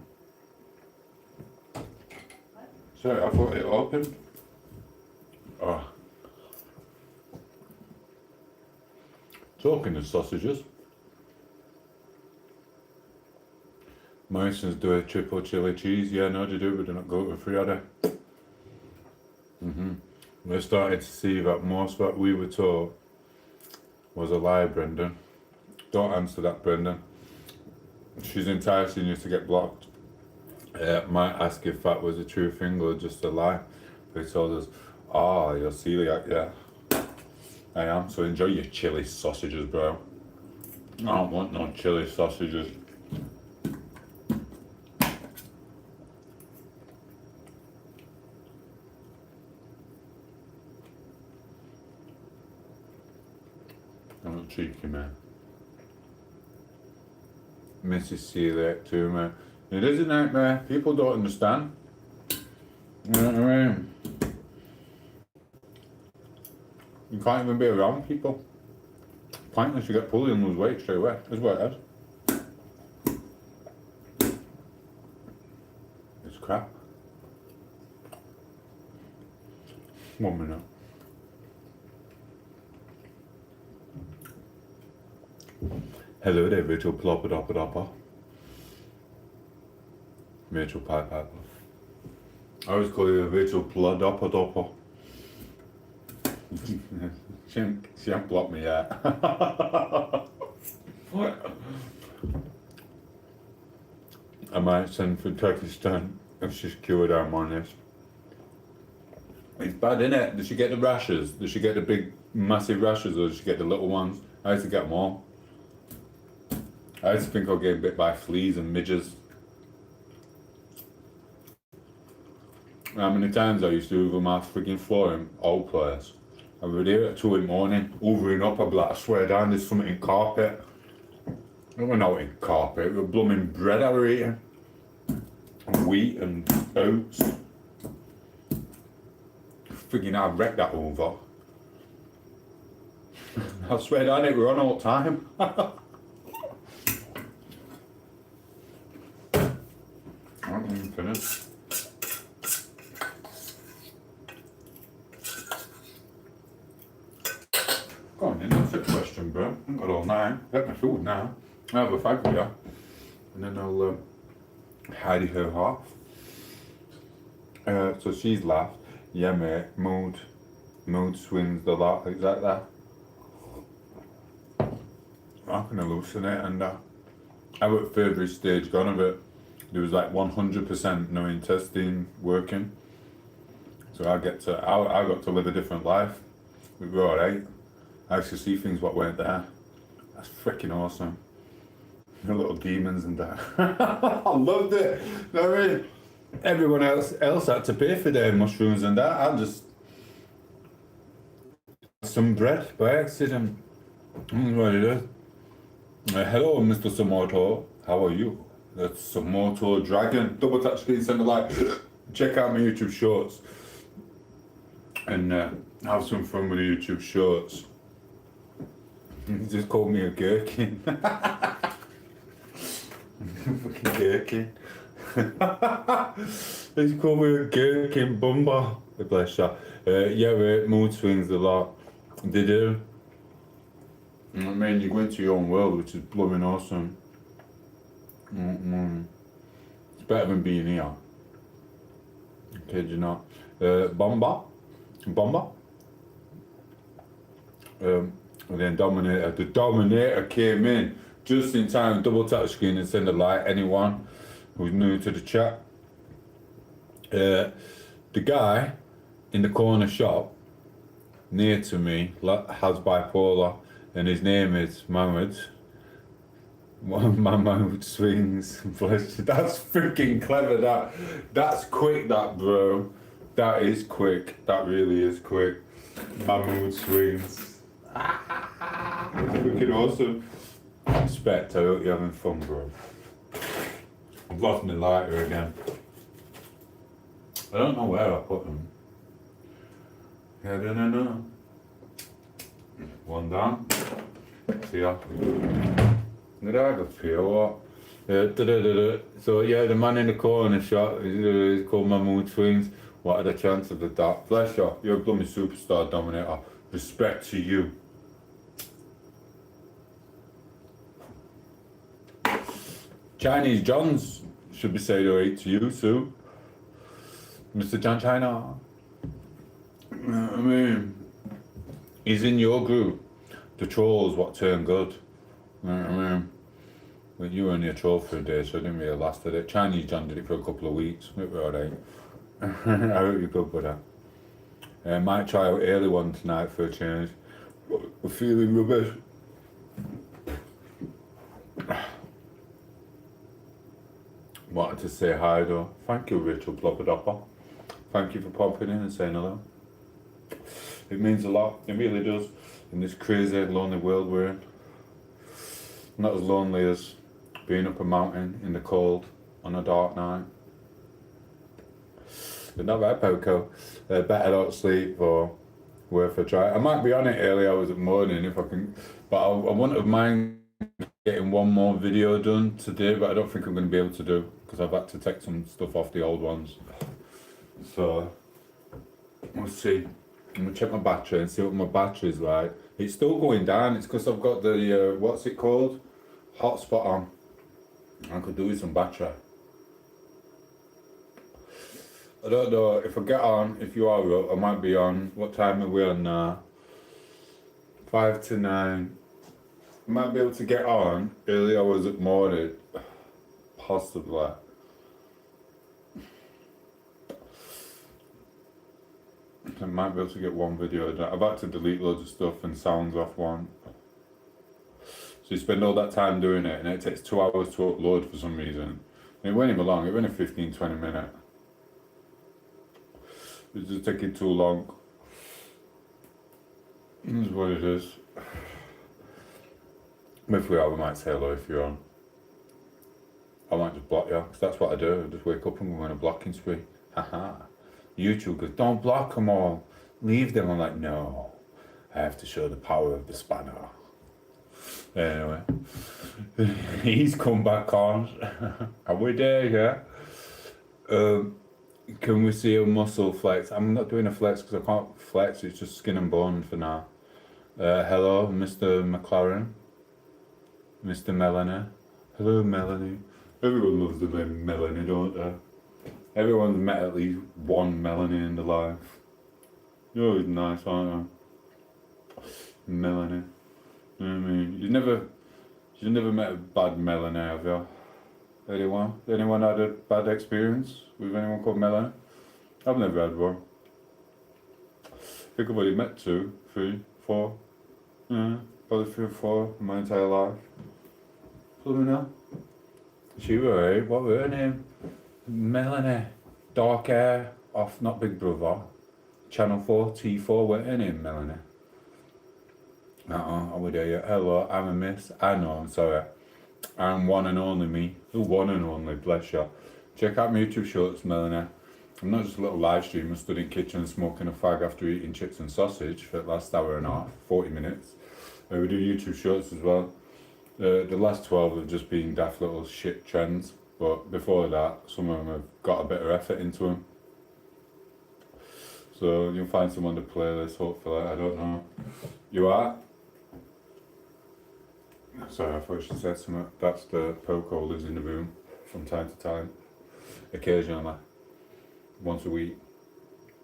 Sorry, I thought it opened. Oh. Talking of sausages. Morrison's do a triple chili cheese. Yeah, no, they do, but they're not gluten free, are they? We're starting to see that most what we were told was a lie, Brendan. Don't answer that, Brendan. She's enticing you to get blocked. Might ask if that was a true thing or just a lie. They told us, you're celiac, yeah. I am, so enjoy your chili sausages, bro. I don't want no chili sausages. I'm a cheeky man. Mrs. Celiac too, man. It is a nightmare. People don't understand. You know what I mean? You can't even be around people. Pointless, you get pulled and lose weight straight away. That's what it is. It's crap. 1 minute. Hello there, Rachel Plopper Dopper Dopper. Rachel Pie Piper. I always call you Rachel Blood Dopper Dopper. She ain't blocked me yet. I might send for Turkestan if she's cured our monies. It's bad, innit? Does she get the rashes? Does she get the big, massive rashes, or does she get the little ones? I used to get them all. I used to think I'll get bit by fleas and midges. How many times I used to hoover my freaking floor in old place. I would hear at 2 in the morning, hoovering up, I'd be like, I swear down, there's something in carpet. I don't know in carpet, it was blooming bread I were eating. And wheat and oats. Freaking I'd wrecked that over. I swear down, it were on all the time. I haven't even finished. Go on then, that's a question, bro. I've got all night. Get my food now. I have a fag for you. And then I'll hide her half. So she's laughed. Yeah, mate. Mood swings the lot. Exactly. I can hallucinate, and I was at further stage gone of it. There was like 100% no intestine working, so I got to live a different life. We were alright. I used to see things what weren't there. That's freaking awesome. The little demons and that. I loved it. You know what I mean? Everyone else had to pay for their mushrooms and that. I just some bread by accident. What it is. Hello, Mr. Samoto. How are you? That's Samoto Dragon. Double touch screen, send a like. Check out my YouTube shorts. And have some fun with the YouTube shorts. He just called me a gherkin. Fucking gherkin. He's called me a gherkin bumba. Bless you. Yeah, mood swings a lot. They do. I mean, you go into your own world, which is blooming awesome. It's better than being here. Kid you not. Bomba. And then Dominator. The Dominator came in just in time. Double tap the screen and send a like. Anyone who's new to the chat. The guy in the corner shop near to me has bipolar, and his name is Mahmoud. Mahmoud swings. That's freaking clever. That's quick. That bro. That is quick. That really is quick. Mahmoud swings. Freaking awesome. Respect. I hope you're having fun, bro. I've lost my lighter again. I don't know where I put them. I don't know. One down. See ya. Did I have a fear or what? So yeah, the man in the corner shot is called Mahmoud Swings. What are the chances of that? Bless you. You're a blooming superstar, Dominator. Respect to you. Chinese Johns should be saying 08 to you too. Mr. John China. I mean, he's in your group. The trolls what turn good. I mean, well, you were only a troll for a day, so I didn't really last at it. Chinese John did it for a couple of weeks. It was alright. I hope you're good with that. Might try out early one tonight for a change. We're feeling rubbish. Wanted to say hi though. Thank you, Rachel Blobberdopper. Thank you for popping in and saying hello. It means a lot. It really does. In this crazy, lonely world we're in. Not as lonely as being up a mountain in the cold on a dark night. But not bad, Poco. Better not sleep or worth a try. I might be on it early hours of the morning if I can, but I wouldn't have mind getting one more video done today, but I don't think I'm going to be able to do because I've had to take some stuff off the old ones. So, we'll see. I'm going to check my battery and see what my battery's like. It's still going down. It's because I've got the, what's it called? Hotspot on. I could do with some battery. I don't know if I get on, if you are up, I might be on. What time are we on now? 5 to 9. I might be able to get on early hours of morning. Possibly. I might be able to get one video done. I've had to delete loads of stuff and sounds off one. So you spend all that time doing it and it takes 2 hours to upload for some reason. And it won't even long, it went 15-20 minutes. It's just taking too long. This is what it is. If we are, we might say hello if you're on. I might just block you, because that's what I do. I just wake up and go on a blocking spree. Haha. YouTube goes, don't block them all. Leave them. I'm like, no. I have to show the power of the spanner. Anyway. He's come back on. Are we there, yeah? Can we see a muscle flex? I'm not doing a flex because I can't flex. It's just skin and bone for now. Hello, Mr. McLaren. Mr. Melanie. Hello, Melanie. Everyone loves the name Melanie, don't they? Everyone's met at least one Melanie in their life. You're always nice, aren't you? Melanie. You know what I mean? You've never met a bad Melanie, have you? Anyone? Anyone had a bad experience with anyone called Melanie? I've never had one. I think I've only met 2, 3, 4. Yeah, probably 3 or 4 in my entire life. Blooming hell. She were right. What were her name? Melanie. Dark hair. Off not Big Brother. Channel 4, T4, weren't her name, Melanie? I would hear you. Hello, I'm a miss. I know, I'm sorry. I'm one and only me. The one and only, bless you. Check out my YouTube shorts, Melanie. I'm not just a little live stream. I stood in the kitchen smoking a fag after eating chips and sausage for the last hour and a half, 40 minutes. We do YouTube shorts as well. The last 12 have just been daft little shit trends, but before that, some of them have got a bit of effort into them. So you'll find some on the playlist, hopefully. I don't know. You are? Sorry, I thought she said something. That's the Poco lives in the room from time to time. Occasionally. Once a week.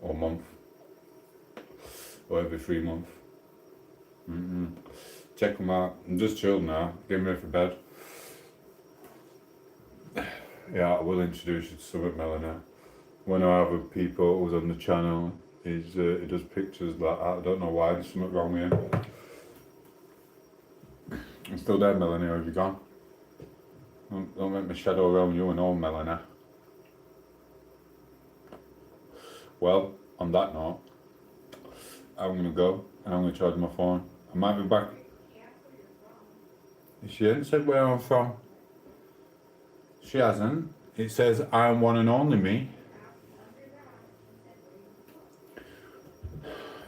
Or month. Or every 3 months. Check them out. I'm just chilled now. Getting ready for bed. Yeah, I will introduce you to some of Melanie. When I have with people who's on the channel, he does pictures like that. I don't know why, there's something wrong with him. I'm still there, Melanie, or have you gone? Don't make me shadow around you and all, Melanie. Well, on that note, I'm gonna go and I'm gonna charge my phone. I might be back. She hasn't said where I'm from. She hasn't. It says I'm one and only me.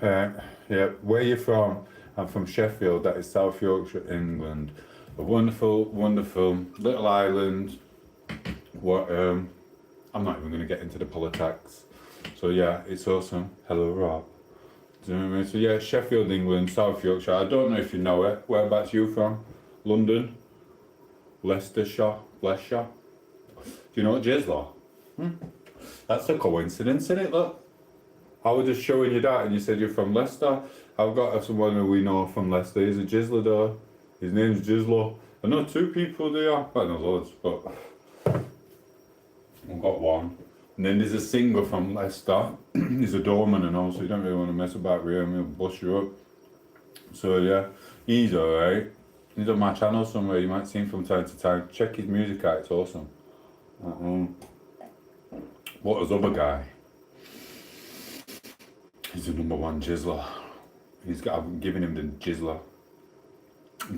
Yeah, where are you from? I'm from Sheffield, that is South Yorkshire, England. A wonderful, wonderful little island. What? I'm not even going to get into the politics. So yeah, it's awesome. Hello, Rob. Do you know what I mean? So yeah, Sheffield, England, South Yorkshire. I don't know if you know it. Whereabouts you from? London? Leicestershire? Leicestershire? Do you know what Gisler? That's a coincidence, isn't it? Look. I was just showing you that and you said you're from Leicester. I've got someone who we know from Leicester. He's a Gisler though. His name's Gisler. I know 2 people there. I know loads, but I've got one. And then there's a singer from Leicester. He's a doorman and all, so you don't really want to mess about with him. He'll bust you up. So yeah, he's alright. He's on my channel somewhere. You might see him from time to time. Check his music out. It's awesome. What was the other guy? He's the #1 Gisler. I'm giving him the Gisler.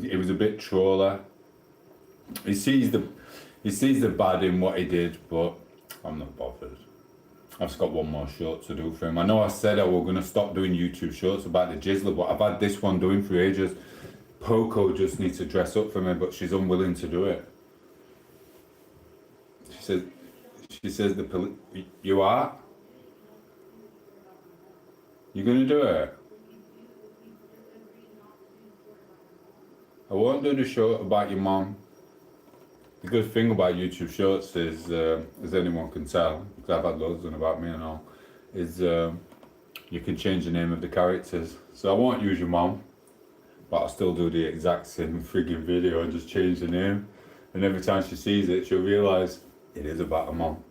It was a bit troller. He sees the bad in what he did, but I'm not bothered. I've just got one more short to do for him. I know I said I was going to stop doing YouTube shorts about the Gisler, but I've had this one doing for ages. Poco just needs to dress up for me, but she's unwilling to do it. She says you are? You're going to do it? I won't do the short about your mom. The good thing about YouTube shorts is, as anyone can tell, because I've had loads and about me and all, is you can change the name of the characters. So I won't use your mom, but I'll still do the exact same frigging video and just change the name. And every time she sees it, she'll realise it is about her mom.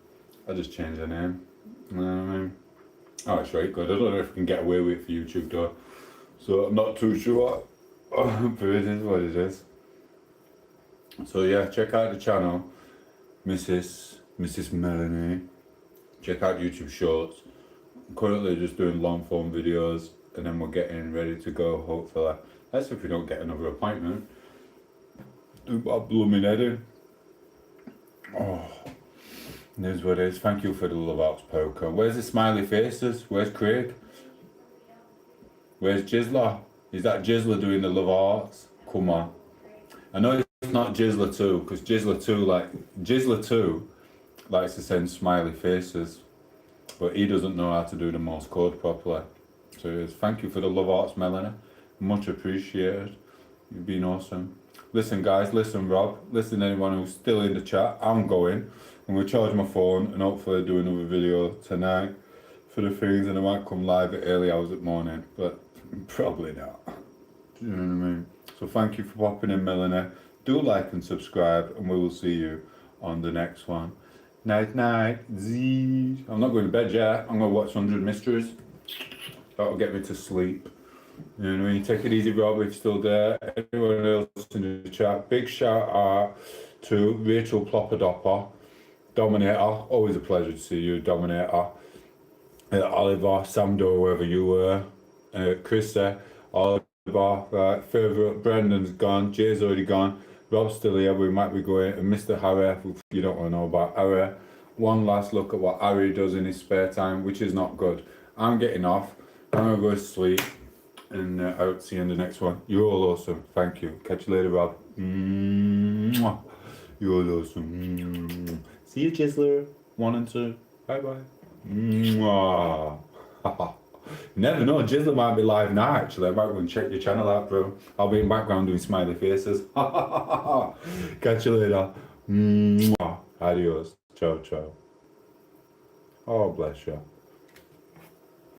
I just change the name. You know what I mean? Oh, it's right good. I don't know if I can get away with it for YouTube though. So I'm not too sure. But it is what it is. So yeah, check out the channel, Mrs. Melanie. Check out YouTube shorts. I'm currently just doing long form videos and then we're getting ready to go, hopefully. That's if we don't get another appointment. Do a blooming head in. Oh, here's what it is. Thank you for the love arts poker. Where's the smiley faces? Where's Craig? Where's Gisler? Is that Gisler doing the love arts? Come on. I know it's not Gisler 2, because Gisler 2 likes to send smiley faces, but he doesn't know how to do the Morse code properly. So it is. Thank you for the love arts, Melanie. Much appreciated. You've been awesome. Listen guys, listen Rob, listen anyone who's still in the chat. I'm going. I'm going to charge my phone and hopefully do another video tonight for the things, and I might come live at early hours at morning, but probably not. Do you know what I mean? So thank you for popping in, Melanie. Do like and subscribe, and we will see you on the next one. Night, night. Zee. I'm not going to bed yet. I'm going to watch 100 Mysteries. That'll get me to sleep. You know, you take it easy, Rob, if you're still there. Anyone else in the chat, big shout out to Rachel Plopper Dominator. Always a pleasure to see you, Dominator. Oliver, Samdo, wherever you were. Chris there, Oliver, right, favourite, Brendan's gone, Jay's already gone, Rob's still here, we might be going, and Mr. Harry, you don't want to know about Harry. One last look at what Harry does in his spare time, which is not good. I'm getting off, I'm going to go to sleep, and I'll see you in the next one. You're all awesome, thank you. Catch you later, Rob. Mwah. You're all awesome. See you, Chisler. 1 and 2. Bye bye. Mwah. Never know, Jizzler might be live now actually. I might go and check your channel out, bro. I'll be in the background doing smiley faces. Catch you later. Mwah. Adios. Ciao, ciao. Oh, bless you.